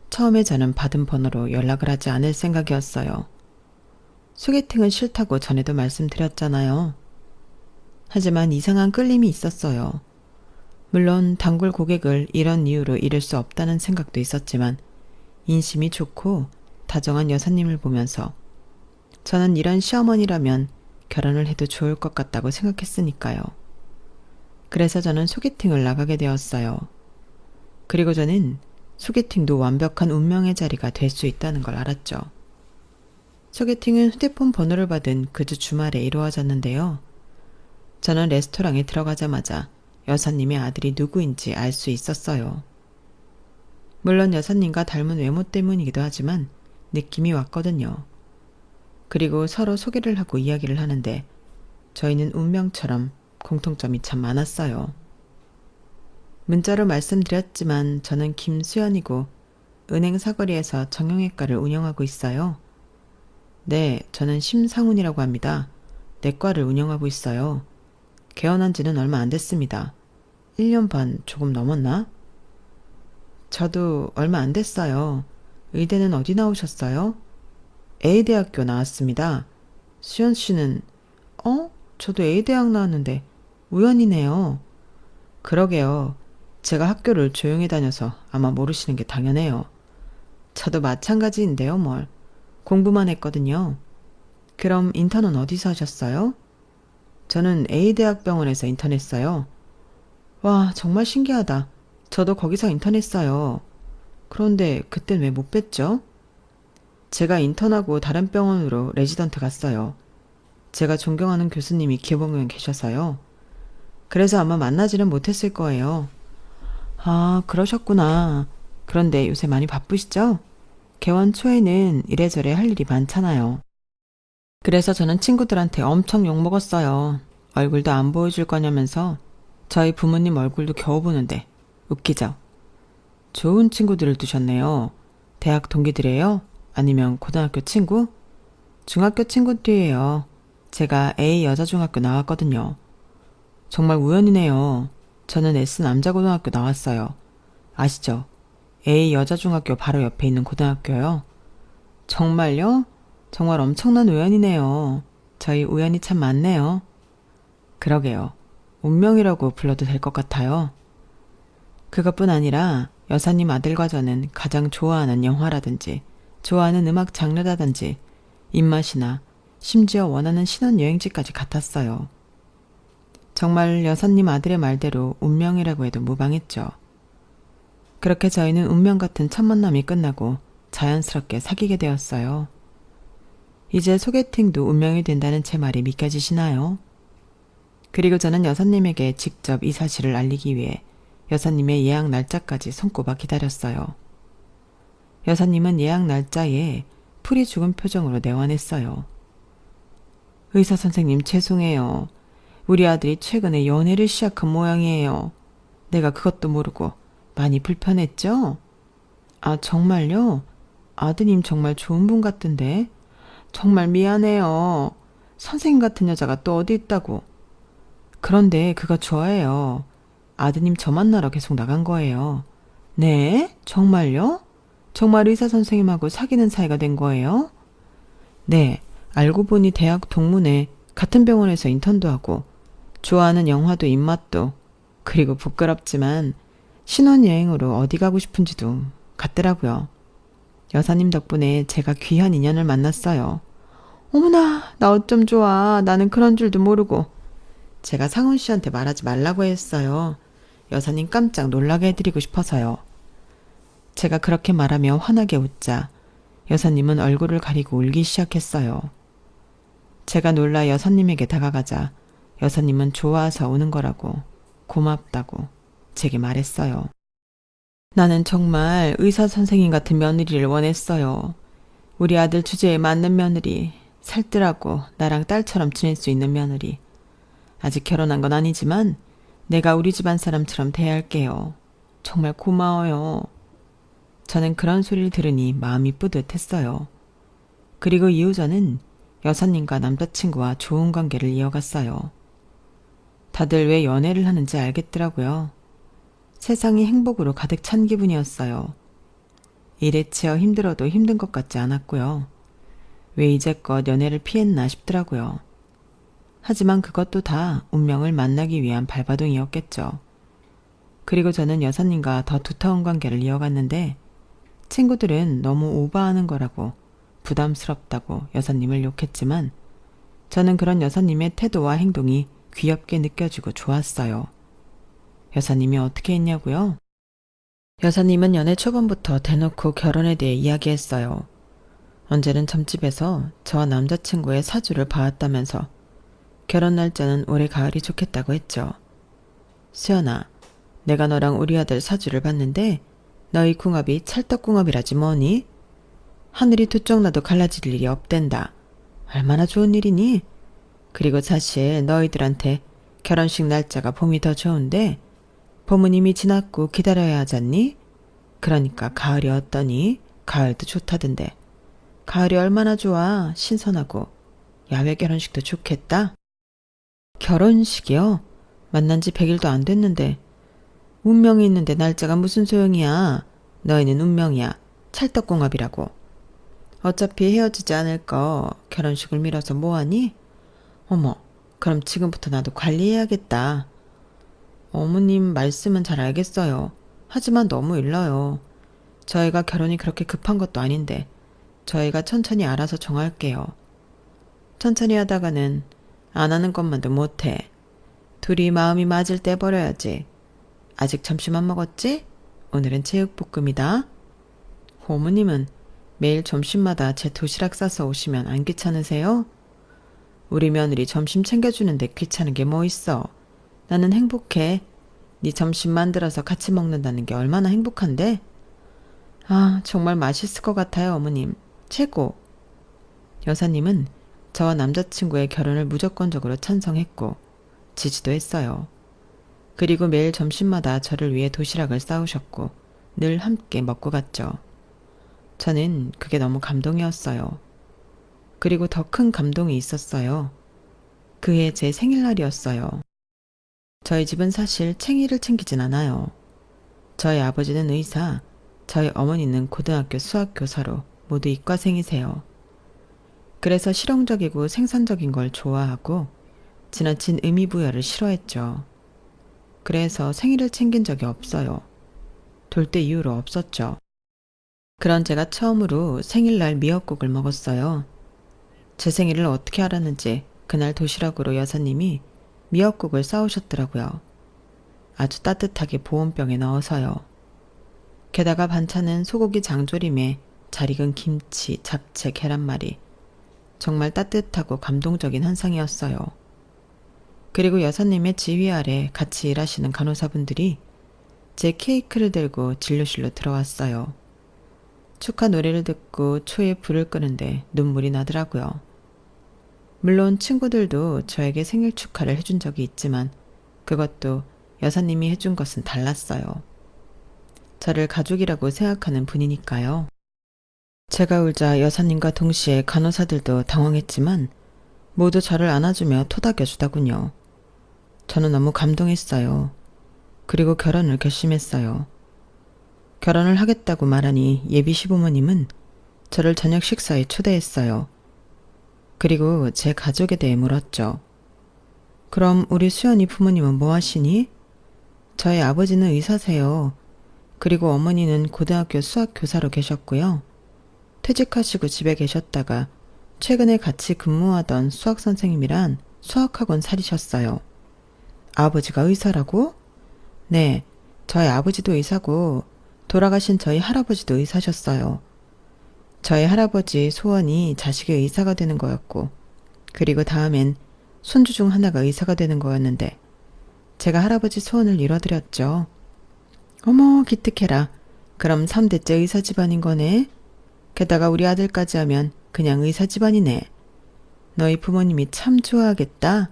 처음에 저는 받은 번호로 연락을 하지 않을 생각이었어요. 소개팅은 싫다고 전에도 말씀드렸잖아요. 하지만 이상한 끌림이 있었어요. 물론 단골 고객을 이런 이유로 잃을 수 없다는 생각도 있었지만 인심이 좋고 다정한 여사님을 보면서 저는 이런 시어머니라면 결혼을 해도 좋을 것 같다고 생각했으니까요. 그래서 저는 소개팅을 나가게 되었어요. 그리고 저는 소개팅도 완벽한 운명의 자리가 될 수 있다는 걸 알았죠. 소개팅은 휴대폰 번호를 받은 그 주 주말에 이루어졌는데요. 저는 레스토랑에 들어가자마자 여사님의 아들이 누구인지 알 수 있었어요. 물론 여사님과 닮은 외모 때문이기도 하지만 느낌이 왔거든요. 그리고 서로 소개를 하고 이야기를 하는데 저희는 운명처럼 공통점이 참 많았어요. 문자로 말씀드렸지만 저는 김수연이고 은행 사거리에서 정형외과를 운영하고 있어요. 네, 저는 심상훈이라고 합니다. 내과를 운영하고 있어요. 개원한 지는 얼마 안 됐습니다. 1년 반 조금 넘었나? 저도 얼마 안 됐어요. 의대는 어디 나오셨어요? A대학교 나왔습니다. 수연 씨는 저도 A대학 나왔는데 우연이네요. 그러게요. 제가 학교를 조용히 다녀서 아마 모르시는 게 당연해요. 저도 마찬가지인데요, 뭘. 공부만 했거든요. 그럼 인턴은 어디서 하셨어요? 저는 A대학병원에서 인턴했어요. 와, 정말 신기하다. 저도 거기서 인턴했어요. 그런데 그땐 왜 못 뵀죠? 제가 인턴하고 다른 병원으로 레지던트 갔어요. 제가 존경하는 교수님이 기업원에 계셔서요. 그래서 아마 만나지는 못했을 거예요. 아, 그러셨구나. 그런데 요새 많이 바쁘시죠? 개원 초에는 이래저래 할 일이 많잖아요. 그래서 저는 친구들한테 엄청 욕먹었어요. 얼굴도 안 보여줄 거냐면서 저희 부모님 얼굴도 겨우 보는데 웃기죠? 좋은 친구들을 두셨네요. 대학 동기들이에요? 아니면 고등학교 친구? 중학교 친구들이에요. 제가 A 여자중학교 나왔거든요. 정말 우연이네요. 저는 S 남자고등학교 나왔어요. 아시죠? A 여자중학교 바로 옆에 있는 고등학교요. 정말요? 정말 엄청난 우연이네요. 저희 우연이 참 많네요. 그러게요. 운명이라고 불러도 될 것 같아요. 그것뿐 아니라 여사님 아들과 저는 가장 좋아하는 영화라든지 좋아하는 음악 장르라든지 입맛이나 심지어 원하는 신혼여행지까지 같았어요. 정말 여사님 아들의 말대로 운명이라고 해도 무방했죠. 그렇게 저희는 운명 같은 첫 만남이 끝나고 자연스럽게 사귀게 되었어요. 이제 소개팅도 운명이 된다는 제 말이 믿겨지시나요? 그리고 저는 여사님에게 직접 이 사실을 알리기 위해 여사님의 예약 날짜까지 손꼽아 기다렸어요. 여사님은 예약 날짜에 풀이 죽은 표정으로 내원했어요. 의사 선생님 죄송해요. 우리 아들이 최근에 연애를 시작한 모양이에요. 내가 그것도 모르고 많이 불편했죠? 아, 정말요? 아드님 정말 좋은 분 같던데. 정말 미안해요. 선생님 같은 여자가 또 어디 있다고. 그런데 그거 좋아해요. 아드님 저 만나러 계속 나간 거예요. 네? 정말요? 정말 의사 선생님하고 사귀는 사이가 된 거예요? 네. 알고 보니 대학 동문회 같은 병원에서 인턴도 하고 좋아하는 영화도 입맛도 그리고 부끄럽지만 신혼여행으로 어디 가고 싶은지도 같더라고요. 여사님 덕분에 제가 귀한 인연을 만났어요. 어머나, 나 어쩜 좋아. 나는 그런 줄도 모르고. 제가 상훈 씨한테 말하지 말라고 했어요. 여사님 깜짝 놀라게 해드리고 싶어서요. 제가 그렇게 말하며 환하게 웃자 여사님은 얼굴을 가리고 울기 시작했어요. 제가 놀라 여사님에게 다가가자 여사님은 좋아서 우는 거라고 고맙다고 제게 말했어요. 나는 정말 의사 선생님 같은 며느리를 원했어요. 우리 아들 주제에 맞는 며느리, 살뜰하고 나랑 딸처럼 지낼 수 있는 며느리. 아직 결혼한 건 아니지만 내가 우리 집안 사람처럼 대할게요. 정말 고마워요. 저는 그런 소리를 들으니 마음이 뿌듯했어요. 그리고 이후 저는 여사님과 남자친구와 좋은 관계를 이어갔어요. 다들 왜 연애를 하는지 알겠더라고요. 세상이 행복으로 가득 찬 기분이었어요. 일에 치여 힘들어도 힘든 것 같지 않았고요. 왜 이제껏 연애를 피했나 싶더라고요. 하지만 그것도 다 운명을 만나기 위한 발바둥이었겠죠. 그리고 저는 여사님과 더 두터운 관계를 이어갔는데 친구들은 너무 오버하는 거라고 부담스럽다고 여사님을 욕했지만 저는 그런 여사님의 태도와 행동이 귀엽게 느껴지고 좋았어요. 여사님이 어떻게 했냐고요? 여사님은 연애 초반부터 대놓고 결혼에 대해 이야기했어요. 언제는 점집에서 저와 남자친구의 사주를 봐왔다면서 결혼 날짜는 올해 가을이 좋겠다고 했죠. 수연아, 내가 너랑 우리 아들 사주를 봤는데 너희 궁합이 찰떡궁합이라지 뭐니? 하늘이 두 쪽 나도 갈라질 일이 없댄다. 얼마나 좋은 일이니? 그리고 사실 너희들한테 결혼식 날짜가 봄이 더 좋은데 봄은 이미 지났고 기다려야 하잖니? 그러니까 가을이 어떠니? 가을도 좋다던데. 가을이 얼마나 좋아. 신선하고. 야외 결혼식도 좋겠다. 결혼식이요? 만난 지 100일도 안 됐는데. 운명이 있는데 날짜가 무슨 소용이야. 너희는 운명이야. 찰떡궁합이라고. 어차피 헤어지지 않을 거 결혼식을 미뤄서 뭐하니? 어머, 그럼 지금부터 나도 관리해야겠다. 어머님 말씀은 잘 알겠어요. 하지만 너무 일러요. 저희가 결혼이 그렇게 급한 것도 아닌데 저희가 천천히 알아서 정할게요. 천천히 하다가는 안 하는 것만도 못해. 둘이 마음이 맞을 때 버려야지. 아직 점심 안 먹었지? 오늘은 제육볶음이다. 어머님은 매일 점심마다 제 도시락 싸서 오시면 안 귀찮으세요? 우리 며느리 점심 챙겨주는데 귀찮은 게 뭐 있어. 나는 행복해. 네 점심 만들어서 같이 먹는다는 게 얼마나 행복한데? 아, 정말 맛있을 것 같아요, 어머님. 최고. 여사님은 저와 남자친구의 결혼을 무조건적으로 찬성했고 지지도 했어요. 그리고 매일 점심마다 저를 위해 도시락을 싸우셨고 늘 함께 먹고 갔죠. 저는 그게 너무 감동이었어요. 그리고 더 큰 감동이 있었어요. 그해 제 생일날이었어요. 저희 집은 사실 챙이를 챙기진 않아요. 저희 아버지는 의사, 저희 어머니는 고등학교 수학교사로 모두 이과생이세요. 그래서 실용적이고 생산적인 걸 좋아하고 지나친 의미부여를 싫어했죠. 그래서 생일을 챙긴 적이 없어요. 돌 때 이후로 없었죠. 그런 제가 처음으로 생일날 미역국을 먹었어요. 제 생일을 어떻게 알았는지 그날 도시락으로 여사님이 미역국을 싸오셨더라고요. 아주 따뜻하게 보온병에 넣어서요. 게다가 반찬은 소고기 장조림에 잘 익은 김치, 잡채, 계란말이. 정말 따뜻하고 감동적인 한상이었어요. 그리고 여사님의 지휘 아래 같이 일하시는 간호사분들이 제 케이크를 들고 진료실로 들어왔어요. 축하 노래를 듣고 초에 불을 끄는데 눈물이 나더라고요. 물론 친구들도 저에게 생일 축하를 해준 적이 있지만 그것도 여사님이 해준 것은 달랐어요. 저를 가족이라고 생각하는 분이니까요. 제가 울자 여사님과 동시에 간호사들도 당황했지만 모두 저를 안아주며 토닥여주더군요. 저는 너무 감동했어요. 그리고 결혼을 결심했어요. 결혼을 하겠다고 말하니 예비 시부모님은 저를 저녁 식사에 초대했어요. 그리고 제 가족에 대해 물었죠. 그럼 우리 수연이 부모님은 뭐 하시니? 저희 아버지는 의사세요. 그리고 어머니는 고등학교 수학 교사로 계셨고요. 퇴직하시고 집에 계셨다가 최근에 같이 근무하던 수학 선생님이란 수학학원 차리셨어요. 아버지가 의사라고? 네, 저희 아버지도 의사고 돌아가신 저희 할아버지도 의사셨어요. 저희 할아버지 소원이 자식이 의사가 되는 거였고 그리고 다음엔 손주 중 하나가 의사가 되는 거였는데 제가 할아버지 소원을 이뤄드렸죠. 어머 기특해라. 그럼 3대째 의사 집안인 거네. 게다가 우리 아들까지 하면 그냥 의사 집안이네. 너희 부모님이 참 좋아하겠다.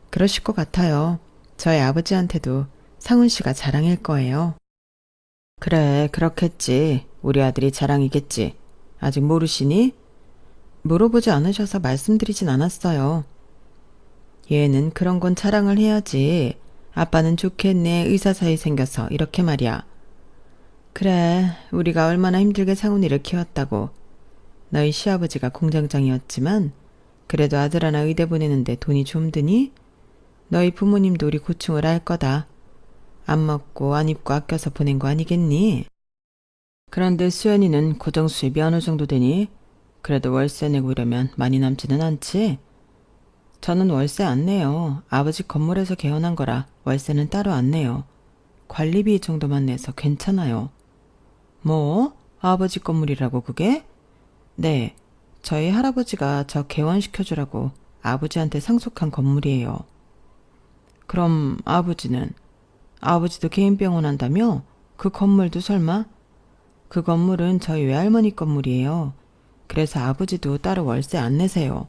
그러실 것 같아요. 저희 아버지한테도 상훈 씨가 자랑일 거예요. 그래, 그렇겠지. 우리 아들이 자랑이겠지. 아직 모르시니? 물어보지 않으셔서 말씀드리진 않았어요. 얘는 그런 건 자랑을 해야지. 아빠는 좋겠네. 의사 사이 생겨서 이렇게 말이야. 그래, 우리가 얼마나 힘들게 상훈이를 키웠다고. 너희 시아버지가 공장장이었지만 그래도 아들 하나 의대 보내는데 돈이 좀 드니? 너희 부모님도 우리 고충을 알 거다. 안 먹고 안 입고 아껴서 보낸 거 아니겠니? 그런데 수연이는 고정 수입이 어느 정도 되니? 그래도 월세 내고 이러면 많이 남지는 않지? 저는 월세 안 내요. 아버지 건물에서 개원한 거라 월세는 따로 안 내요. 관리비 정도만 내서 괜찮아요. 뭐? 아버지 건물이라고 그게? 네, 저희 할아버지가 저 개원시켜주라고 아버지한테 상속한 건물이에요. 그럼 아버지는? 아버지도 개인 병원 한다며? 그 건물도 설마? 그 건물은 저희 외할머니 건물이에요. 그래서 아버지도 따로 월세 안 내세요.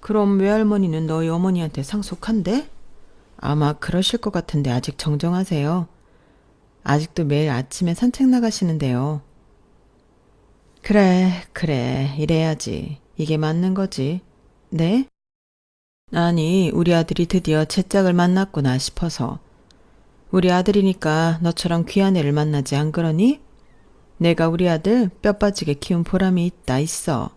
그럼 외할머니는 너희 어머니한테 상속한대? 아마 그러실 것 같은데 아직 정정하세요. 아직도 매일 아침에 산책 나가시는데요. 그래, 이래야지. 이게 맞는 거지. 네? 아니, 우리 아들이 드디어 제 짝을 만났구나 싶어서. 우리 아들이니까 너처럼 귀한 애를 만나지 안 그러니? 내가 우리 아들 뼈 빠지게 키운 보람이 있어.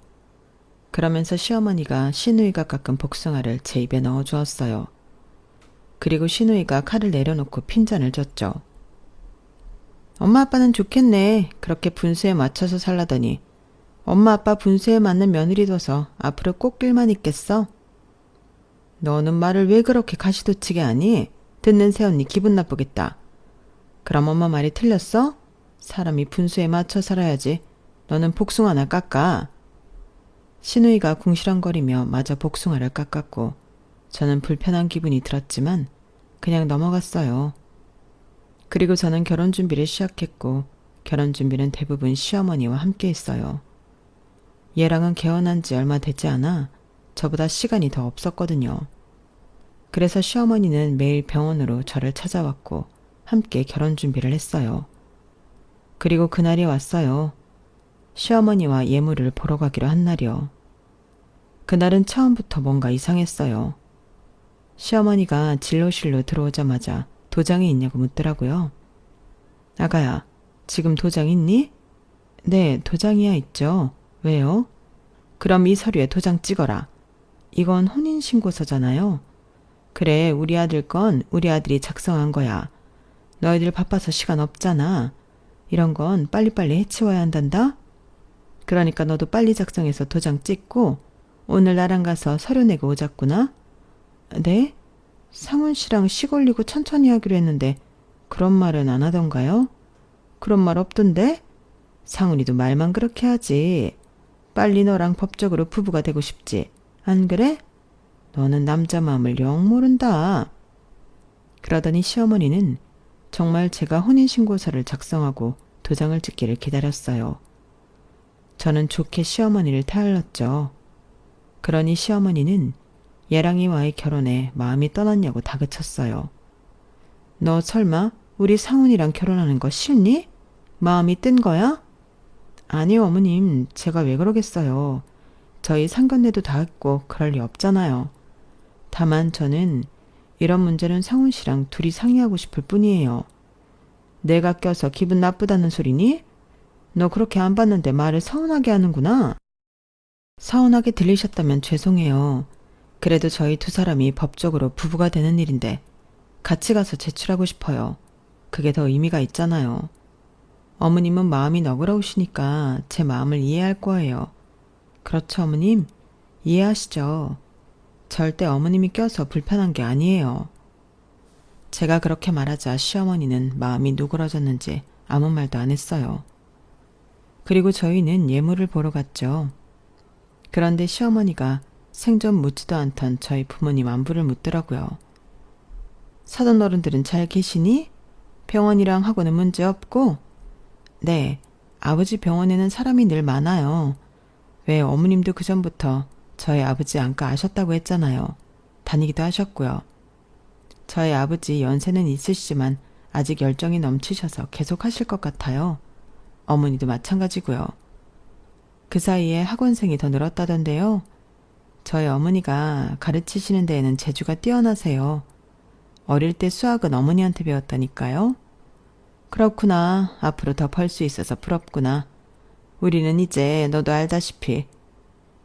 그러면서 시어머니가 시누이가 깎은 복숭아를 제 입에 넣어주었어요. 그리고 시누이가 칼을 내려놓고 핀잔을 줬죠. 엄마 아빠는 좋겠네. 그렇게 분수에 맞춰서 살라더니 엄마 아빠 분수에 맞는 며느리 둬서 앞으로 꽃길만 있겠어? 너는 말을 왜 그렇게 가시도치게 하니? 듣는 새언니 기분 나쁘겠다. 그럼 엄마 말이 틀렸어? 사람이 분수에 맞춰 살아야지. 너는 복숭아나 깎아. 시누이가 궁시렁거리며 마저 복숭아를 깎았고 저는 불편한 기분이 들었지만 그냥 넘어갔어요. 그리고 저는 결혼 준비를 시작했고 결혼 준비는 대부분 시어머니와 함께 했어요. 얘랑은 개원한 지 얼마 되지 않아 저보다 시간이 더 없었거든요. 그래서 시어머니는 매일 병원으로 저를 찾아왔고 함께 결혼 준비를 했어요. 그리고 그날이 왔어요. 시어머니와 예물을 보러 가기로 한 날이요. 그날은 처음부터 뭔가 이상했어요. 시어머니가 진료실로 들어오자마자 도장이 있냐고 묻더라고요. 아가야, 지금 도장 있니? 네, 도장이야 있죠. 왜요? 그럼 이 서류에 도장 찍어라. 이건 혼인신고서잖아요. 그래, 우리 아들 건 우리 아들이 작성한 거야. 너희들 바빠서 시간 없잖아. 이런 건 빨리빨리 해치워야 한단다. 그러니까 너도 빨리 작성해서 도장 찍고 오늘 나랑 가서 서류 내고 오자꾸나. 네? 상훈 씨랑 식 올리고 천천히 하기로 했는데 그런 말은 안 하던가요? 그런 말 없던데? 상훈이도 말만 그렇게 하지. 빨리 너랑 법적으로 부부가 되고 싶지. 안 그래? 너는 남자 마음을 영 모른다. 그러더니 시어머니는 정말 제가 혼인신고서를 작성하고 도장을 찍기를 기다렸어요. 저는 좋게 시어머니를 타일렀죠. 그러니 시어머니는 예랑이와의 결혼에 마음이 떠났냐고 다그쳤어요. 너 설마 우리 상훈이랑 결혼하는 거 싫니? 마음이 뜬 거야? 아니요, 어머님. 제가 왜 그러겠어요. 저희 상견례도 다 했고 그럴 리 없잖아요. 다만 저는 이런 문제는 상훈 씨랑 둘이 상의하고 싶을 뿐이에요. 내가 껴서 기분 나쁘다는 소리니? 너 그렇게 안 봤는데 말을 서운하게 하는구나. 서운하게 들리셨다면 죄송해요. 그래도 저희 두 사람이 법적으로 부부가 되는 일인데 같이 가서 제출하고 싶어요. 그게 더 의미가 있잖아요. 어머님은 마음이 너그러우시니까 제 마음을 이해할 거예요. 그렇죠, 어머님? 이해하시죠? 절대 어머님이 껴서 불편한 게 아니에요. 제가 그렇게 말하자 시어머니는 마음이 누그러졌는지 아무 말도 안 했어요. 그리고 저희는 예물을 보러 갔죠. 그런데 시어머니가 생전 묻지도 않던 저희 부모님 안부를 묻더라고요. 사돈 어른들은 잘 계시니? 병원이랑 하고는 문제 없고? 네, 아버지 병원에는 사람이 늘 많아요. 왜 어머님도 그전부터 저희 아버지 안과 아셨다고 했잖아요. 다니기도 하셨고요. 저희 아버지 연세는 있으시지만 아직 열정이 넘치셔서 계속 하실 것 같아요. 어머니도 마찬가지고요. 그 사이에 학원생이 더 늘었다던데요. 저희 어머니가 가르치시는 데에는 재주가 뛰어나세요. 어릴 때 수학은 어머니한테 배웠다니까요. 그렇구나. 앞으로 더 벌 수 있어서 부럽구나. 우리는 이제 너도 알다시피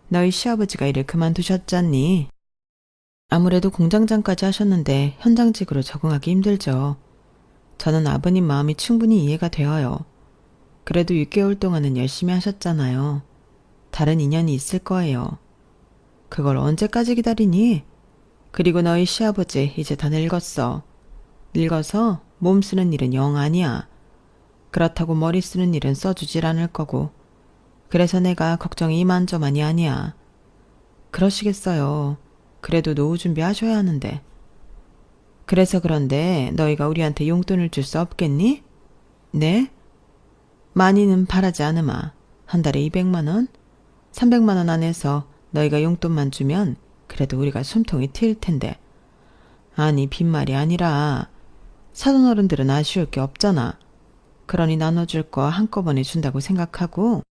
너희 시아버지가 일을 그만두셨잖니. 아무래도 공장장까지 하셨는데 현장직으로 적응하기 힘들죠. 저는 아버님 마음이 충분히 이해가 되어요. 그래도 6개월 동안은 열심히 하셨잖아요. 다른 인연이 있을 거예요. 그걸 언제까지 기다리니? 그리고 너희 시아버지 이제 다 늙었어. 늙어서 몸 쓰는 일은 영 아니야. 그렇다고 머리 쓰는 일은 써주질 않을 거고. 그래서 내가 걱정이 이만저만이 아니야. 그러시겠어요. 그래도 노후 준비하셔야 하는데. 그래서 그런데 너희가 우리한테 용돈을 줄 수 없겠니? 네? 많이는 바라지 않으마. 한 달에 200만 원? 300만 원 안에서 너희가 용돈만 주면 그래도 우리가 숨통이 트일 텐데. 아니, 빈말이 아니라 사돈 어른들은 아쉬울 게 없잖아. 그러니 나눠줄 거 한꺼번에 준다고 생각하고.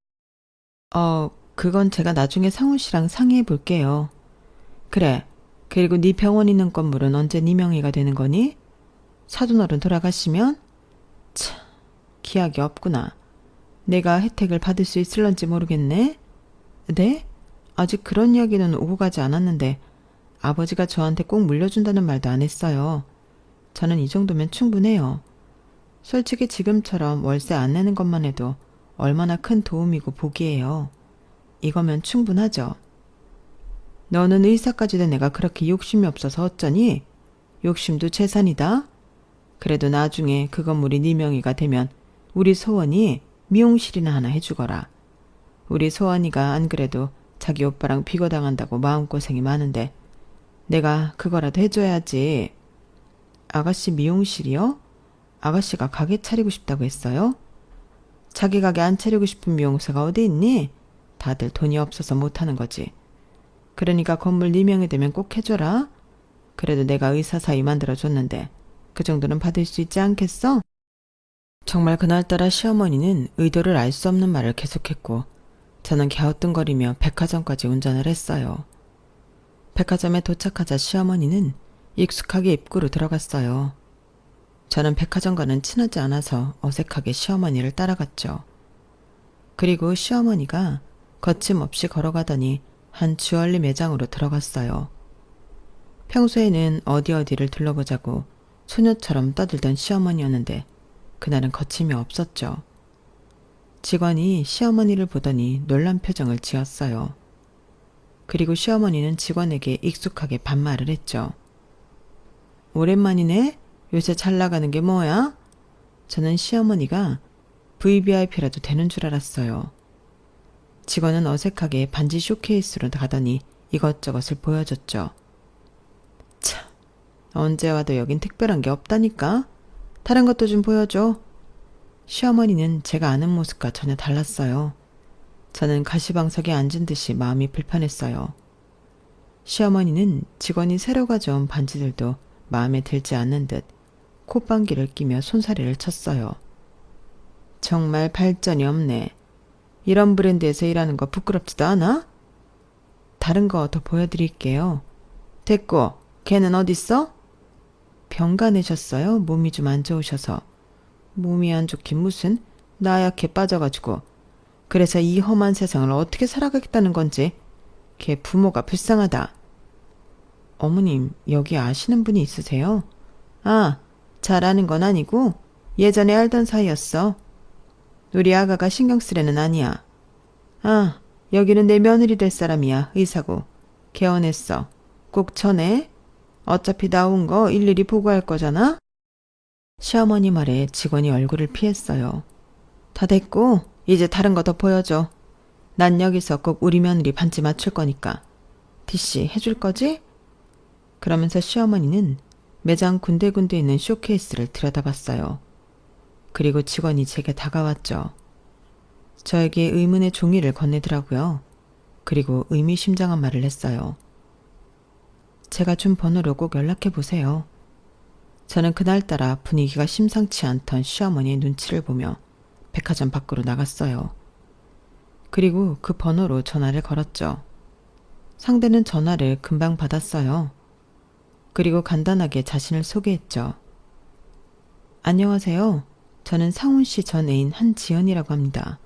그건 제가 나중에 상훈 씨랑 상의해 볼게요. 그래. 그리고 네 병원 있는 건물은 언제 네 명의가 되는 거니? 사돈 어른 돌아가시면? 참, 기약이 없구나. 내가 혜택을 받을 수 있을런지 모르겠네. 네? 아직 그런 이야기는 오고 가지 않았는데 아버지가 저한테 꼭 물려준다는 말도 안 했어요. 저는 이 정도면 충분해요. 솔직히 지금처럼 월세 안 내는 것만 해도 얼마나 큰 도움이고 복이에요. 이거면 충분하죠. 너는 의사까지 된 애가 그렇게 욕심이 없어서 어쩌니? 욕심도 재산이다. 그래도 나중에 그 건물이 네 명의가 되면 우리 소원이 미용실이나 하나 해주거라. 우리 소원이가 안 그래도 자기 오빠랑 비거당한다고 마음고생이 많은데 내가 그거라도 해줘야지. 아가씨 미용실이요? 아가씨가 가게 차리고 싶다고 했어요? 자기 가게 안 차리고 싶은 미용사가 어디 있니? 다들 돈이 없어서 못하는 거지. 그러니까 건물 네 명이 되면 꼭 해줘라. 그래도 내가 의사 사위 만들어줬는데 그 정도는 받을 수 있지 않겠어? 정말 그날따라 시어머니는 의도를 알 수 없는 말을 계속했고 저는 갸우뚱거리며 백화점까지 운전을 했어요. 백화점에 도착하자 시어머니는 익숙하게 입구로 들어갔어요. 저는 백화점과는 친하지 않아서 어색하게 시어머니를 따라갔죠. 그리고 시어머니가 거침없이 걸어가더니 한 주얼리 매장으로 들어갔어요. 평소에는 어디를 둘러보자고 소녀처럼 떠들던 시어머니였는데 그날은 거침이 없었죠. 직원이 시어머니를 보더니 놀란 표정을 지었어요. 그리고 시어머니는 직원에게 익숙하게 반말을 했죠. 오랜만이네? 요새 잘 나가는 게 뭐야? 저는 시어머니가 VVIP라도 되는 줄 알았어요. 직원은 어색하게 반지 쇼케이스로 가더니 이것저것을 보여줬죠. 참, 언제 와도 여긴 특별한 게 없다니까? 다른 것도 좀 보여줘. 시어머니는 제가 아는 모습과 전혀 달랐어요. 저는 가시방석에 앉은 듯이 마음이 불편했어요. 시어머니는 직원이 새로 가져온 반지들도 마음에 들지 않는 듯 콧방귀를 끼며 손사래를 쳤어요. 정말 발전이 없네. 이런 브랜드에서 일하는 거 부끄럽지도 않아? 다른 거 더 보여드릴게요. 됐고, 걔는 어딨어? 병가 내셨어요? 몸이 좀 안 좋으셔서. 몸이 안 좋긴 무슨, 나약해 빠져가지고. 그래서 이 험한 세상을 어떻게 살아가겠다는 건지. 걔 부모가 불쌍하다. 어머님, 여기 아시는 분이 있으세요? 아, 잘 아는 건 아니고 예전에 알던 사이였어. 우리 아가가 신경 쓰레는 아니야. 아, 여기는 내 며느리 될 사람이야. 의사고. 개원했어. 꼭 전해. 어차피 나온 거 일일이 보고할 거잖아. 시어머니 말에 직원이 얼굴을 피했어요. 다 됐고 이제 다른 거 더 보여줘. 난 여기서 꼭 우리 며느리 반지 맞출 거니까. 디씨 해줄 거지? 그러면서 시어머니는 매장 군데군데 있는 쇼케이스를 들여다봤어요. 그리고 직원이 제게 다가왔죠. 저에게 의문의 종이를 건네더라고요. 그리고 의미심장한 말을 했어요. 제가 준 번호로 꼭 연락해 보세요. 저는 그날따라 분위기가 심상치 않던 시어머니의 눈치를 보며 백화점 밖으로 나갔어요. 그리고 그 번호로 전화를 걸었죠. 상대는 전화를 금방 받았어요. 그리고 간단하게 자신을 소개했죠. 안녕하세요. 저는 상훈 씨 전 애인 한지연이라고 합니다.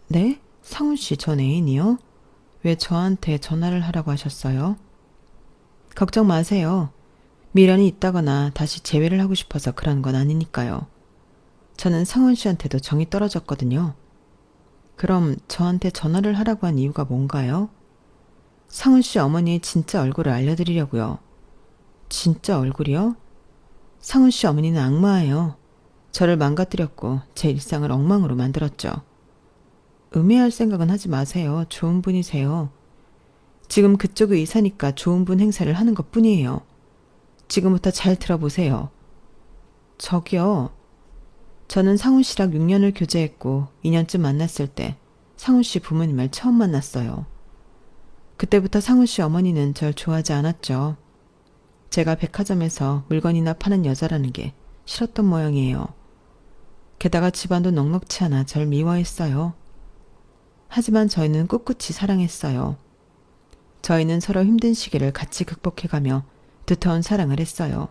네? 상훈 씨 전 애인이요? 왜 저한테 전화를 하라고 하셨어요? 걱정 마세요. 미련이 있다거나 다시 재회를 하고 싶어서 그런 건 아니니까요. 저는 상훈 씨한테도 정이 떨어졌거든요. 그럼 저한테 전화를 하라고 한 이유가 뭔가요? 상훈 씨 어머니의 진짜 얼굴을 알려드리려고요. 진짜 얼굴이요? 상훈 씨 어머니는 악마예요. 저를 망가뜨렸고 제 일상을 엉망으로 만들었죠. 음해할 생각은 하지 마세요. 좋은 분이세요. 지금 그쪽 의사니까 좋은 분 행세를 하는 것 뿐이에요. 지금부터 잘 들어보세요. 저기요. 저는 상훈 씨랑 6년을 교제했고 2년쯤 만났을 때 상훈 씨 부모님을 처음 만났어요. 그때부터 상훈 씨 어머니는 절 좋아하지 않았죠. 제가 백화점에서 물건이나 파는 여자라는 게 싫었던 모양이에요. 게다가 집안도 넉넉치 않아 절 미워했어요. 하지만 저희는 꿋꿋이 사랑했어요. 저희는 서로 힘든 시기를 같이 극복해가며 두터운 사랑을 했어요.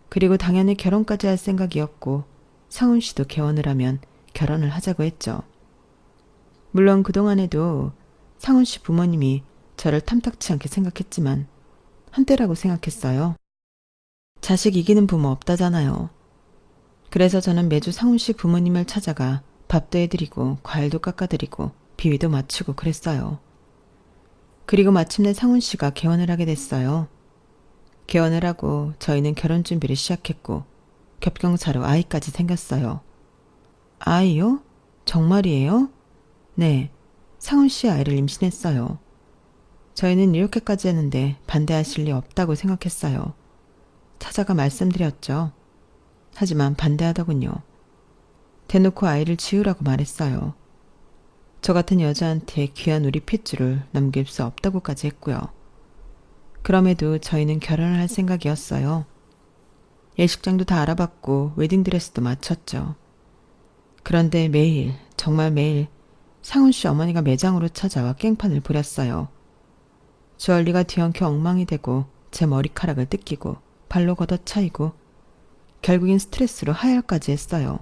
그리고 당연히 결혼까지 할 생각이었고 상훈 씨도 개원을 하면 결혼을 하자고 했죠. 물론 그동안에도 상훈 씨 부모님이 저를 탐탁치 않게 생각했지만 한때라고 생각했어요. 자식 이기는 부모 없다잖아요. 그래서 저는 매주 상훈 씨 부모님을 찾아가 밥도 해드리고 과일도 깎아드리고 비위도 맞추고 그랬어요. 그리고 마침내 상훈 씨가 개원을 하게 됐어요. 개원을 하고 저희는 결혼 준비를 시작했고 겹경사로 아이까지 생겼어요. 아이요? 정말이에요? 네, 상훈 씨 아이를 임신했어요. 저희는 이렇게까지 했는데 반대하실 리 없다고 생각했어요. 찾아가 말씀드렸죠. 하지만 반대하더군요. 대놓고 아이를 지우라고 말했어요. 저 같은 여자한테 귀한 우리 핏줄을 넘길 수 없다고까지 했고요. 그럼에도 저희는 결혼을 할 생각이었어요. 예식장도 다 알아봤고 웨딩드레스도 맞췄죠. 그런데 매일, 정말 매일 상훈 씨 어머니가 매장으로 찾아와 깽판을 부렸어요. 주얼리가 뒤엉켜 엉망이 되고 제 머리카락을 뜯기고 발로 걷어차이고 결국엔 스트레스로 하혈까지 했어요.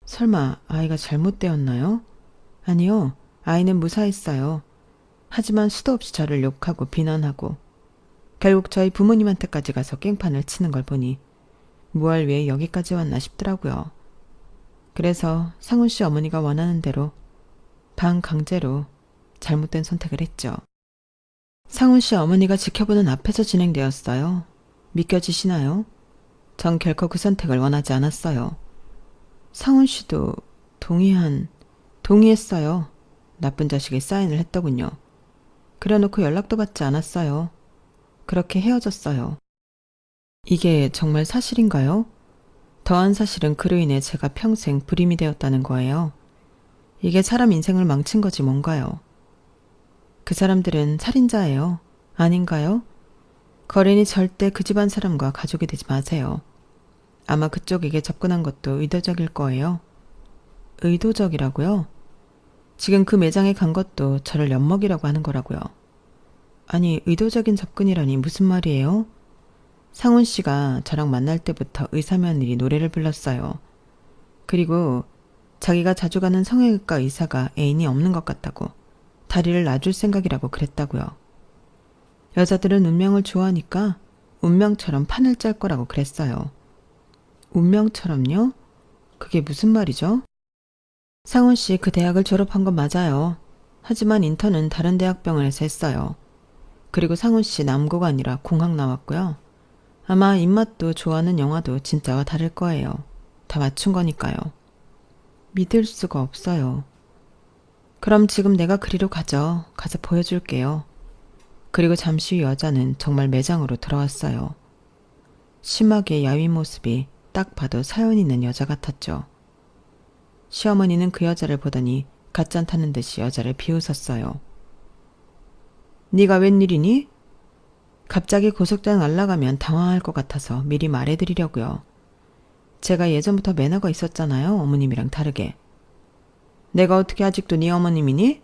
설마 아이가 잘못되었나요? 아니요. 아이는 무사했어요. 하지만 수도 없이 저를 욕하고 비난하고 결국 저희 부모님한테까지 가서 깽판을 치는 걸 보니 무얼 위해 여기까지 왔나 싶더라고요. 그래서 상훈 씨 어머니가 원하는 대로 반강제로 잘못된 선택을 했죠. 상훈 씨 어머니가 지켜보는 앞에서 진행되었어요. 믿겨지시나요? 전 결코 그 선택을 원하지 않았어요. 상훈 씨도 동의했어요. 나쁜 자식이 사인을 했더군요. 그래놓고 연락도 받지 않았어요. 그렇게 헤어졌어요. 이게 정말 사실인가요? 더한 사실은 그로 인해 제가 평생 불임이 되었다는 거예요. 이게 사람 인생을 망친 거지 뭔가요. 그 사람들은 살인자예요. 아닌가요? 거린이 절대 그 집안 사람과 가족이 되지 마세요. 아마 그쪽에게 접근한 것도 의도적일 거예요. 의도적이라고요? 지금 그 매장에 간 것도 저를 엿먹이라고 하는 거라고요. 아니, 의도적인 접근이라니 무슨 말이에요? 상훈 씨가 저랑 만날 때부터 의사며느리 노래를 불렀어요. 그리고 자기가 자주 가는 성형외과 의사가 애인이 없는 것 같다고, 다리를 놔줄 생각이라고 그랬다고요. 여자들은 운명을 좋아하니까 운명처럼 판을 짤 거라고 그랬어요. 운명처럼요? 그게 무슨 말이죠? 상훈 씨 그 대학을 졸업한 건 맞아요. 하지만 인턴은 다른 대학병원에서 했어요. 그리고 상훈 씨 남고가 아니라 공학 나왔고요. 아마 입맛도 좋아하는 영화도 진짜와 다를 거예요. 다 맞춘 거니까요. 믿을 수가 없어요. 그럼 지금 내가 그리로 가죠. 가서 보여줄게요. 그리고 잠시 후 여자는 정말 매장으로 들어왔어요. 심하게 야윈 모습이 딱 봐도 사연 있는 여자 같았죠. 시어머니는 그 여자를 보더니 갓잔 타는 듯이 여자를 비웃었어요. 네가 웬일이니? 갑자기 고속장 날아가면 당황할 것 같아서 미리 말해드리려고요. 제가 예전부터 매너가 있었잖아요. 어머님이랑 다르게. 내가 어떻게 아직도 네 어머님이니?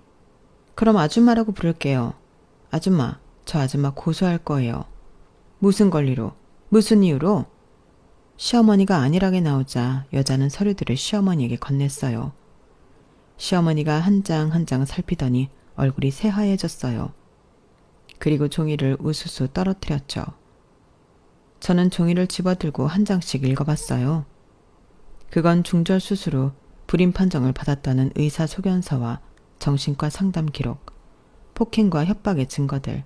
그럼 아줌마라고 부를게요. 아줌마, 저 아줌마 고소할 거예요. 무슨 권리로? 무슨 이유로? 시어머니가 안일하게 나오자 여자는 서류들을 시어머니에게 건넸어요. 시어머니가 한 장 한 장 살피더니 얼굴이 새하얘졌어요. 그리고 종이를 우수수 떨어뜨렸죠. 저는 종이를 집어들고 한 장씩 읽어봤어요. 그건 중절 수술 후 불임 판정을 받았다는 의사 소견서와 정신과 상담 기록, 폭행과 협박의 증거들,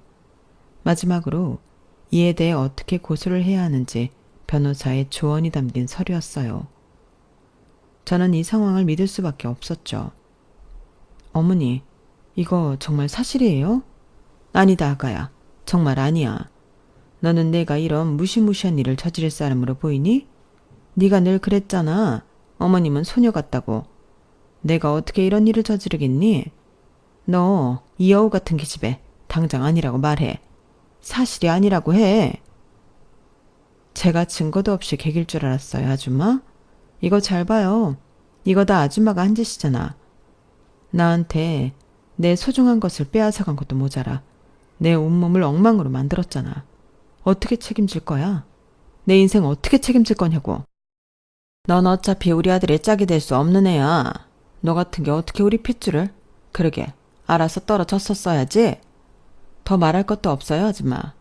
마지막으로 이에 대해 어떻게 고소를 해야 하는지 변호사의 조언이 담긴 서류였어요. 저는 이 상황을 믿을 수밖에 없었죠. 어머니, 이거 정말 사실이에요? 아니다, 아가야. 정말 아니야. 너는 내가 이런 무시무시한 일을 저지를 사람으로 보이니? 네가 늘 그랬잖아. 어머님은 소녀 같다고. 내가 어떻게 이런 일을 저지르겠니? 너 이 여우 같은 기집애 당장 아니라고 말해. 사실이 아니라고 해. 제가 증거도 없이 개길 줄 알았어요, 아줌마? 이거 잘 봐요. 이거 다 아줌마가 한 짓이잖아. 나한테 내 소중한 것을 빼앗아간 것도 모자라 내 온몸을 엉망으로 만들었잖아. 어떻게 책임질 거야? 내 인생 어떻게 책임질 거냐고. 넌 어차피 우리 아들의 짝이 될 수 없는 애야. 너 같은 게 어떻게 우리 핏줄을? 그러게, 알아서 떨어졌었어야지. 더 말할 것도 없어요, 아줌마.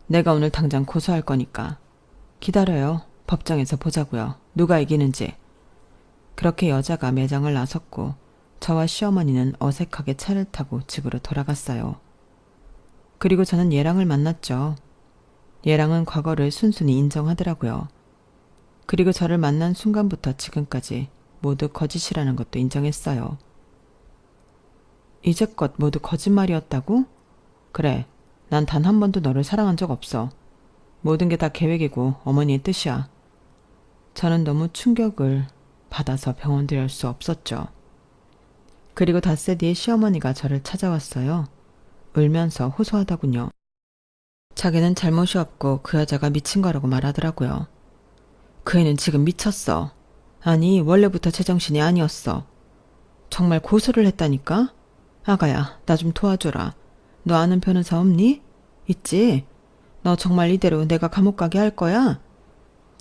내가 오늘 당장 고소할 거니까. 기다려요. 법정에서 보자고요. 누가 이기는지. 그렇게 여자가 매장을 나섰고 저와 시어머니는 어색하게 차를 타고 집으로 돌아갔어요. 그리고 저는 예랑을 만났죠. 예랑은 과거를 순순히 인정하더라고요. 그리고 저를 만난 순간부터 지금까지 모두 거짓이라는 것도 인정했어요. 이제껏 모두 거짓말이었다고? 그래, 난 단 한 번도 너를 사랑한 적 없어. 모든 게 다 계획이고 어머니의 뜻이야. 저는 너무 충격을 받아서 병원 들여올 수 없었죠. 그리고 닷새 뒤에 시어머니가 저를 찾아왔어요. 울면서 호소하더군요. 자기는 잘못이 없고 그 여자가 미친 거라고 말하더라고요. 그 애는 지금 미쳤어. 아니, 원래부터 제정신이 아니었어. 정말 고소를 했다니까? 아가야, 나 좀 도와줘라. 너 아는 변호사 없니? 있지? 너 정말 이대로 내가 감옥 가게 할 거야?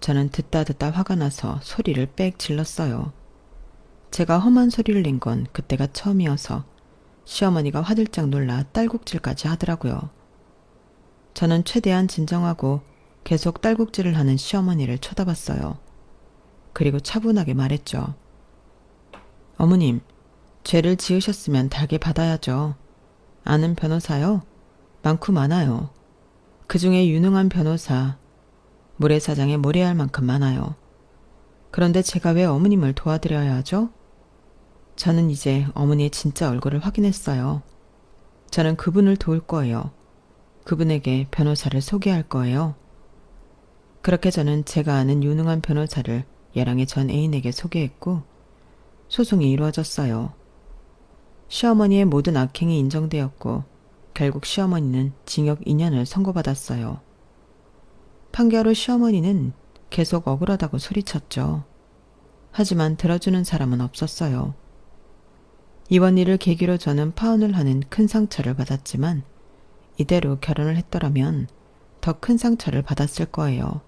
저는 듣다 화가 나서 소리를 빽 질렀어요. 제가 험한 소리를 낸 건 그때가 처음이어서 시어머니가 화들짝 놀라 딸꾹질까지 하더라고요. 저는 최대한 진정하고 계속 딸꾹질을 하는 시어머니를 쳐다봤어요. 그리고 차분하게 말했죠. 어머님, 죄를 지으셨으면 달게 받아야죠. 아는 변호사요? 많고 많아요. 그중에 유능한 변호사, 모래사장에 모래알 만큼 많아요. 그런데 제가 왜 어머님을 도와드려야 하죠? 저는 이제 어머니의 진짜 얼굴을 확인했어요. 저는 그분을 도울 거예요. 그분에게 변호사를 소개할 거예요. 그렇게 저는 제가 아는 유능한 변호사를 예랑의 전 애인에게 소개했고 소송이 이루어졌어요. 시어머니의 모든 악행이 인정되었고 결국 시어머니는 징역 2년을 선고받았어요. 판결 후 시어머니는 계속 억울하다고 소리쳤죠. 하지만 들어주는 사람은 없었어요. 이번 일을 계기로 저는 파혼을 하는 큰 상처를 받았지만 이대로 결혼을 했더라면 더 큰 상처를 받았을 거예요.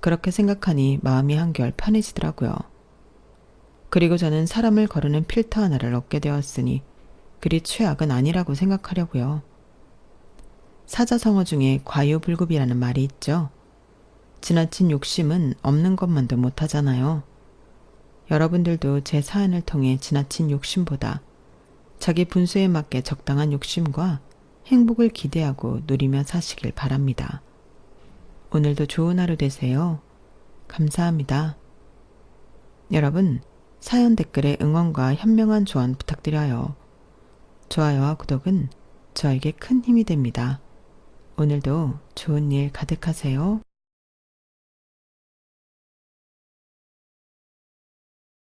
그렇게 생각하니 마음이 한결 편해지더라고요. 그리고 저는 사람을 거르는 필터 하나를 얻게 되었으니 그리 최악은 아니라고 생각하려고요. 사자성어 중에 과유불급이라는 말이 있죠. 지나친 욕심은 없는 것만도 못하잖아요. 여러분들도 제 사연을 통해 지나친 욕심보다 자기 분수에 맞게 적당한 욕심과 행복을 기대하고 누리며 사시길 바랍니다. 오늘도 좋은 하루 되세요. 감사합니다. 여러분, 사연 댓글에 응원과 현명한 조언 부탁드려요. 좋아요와 구독은 저에게 큰 힘이 됩니다. 오늘도 좋은 일 가득하세요.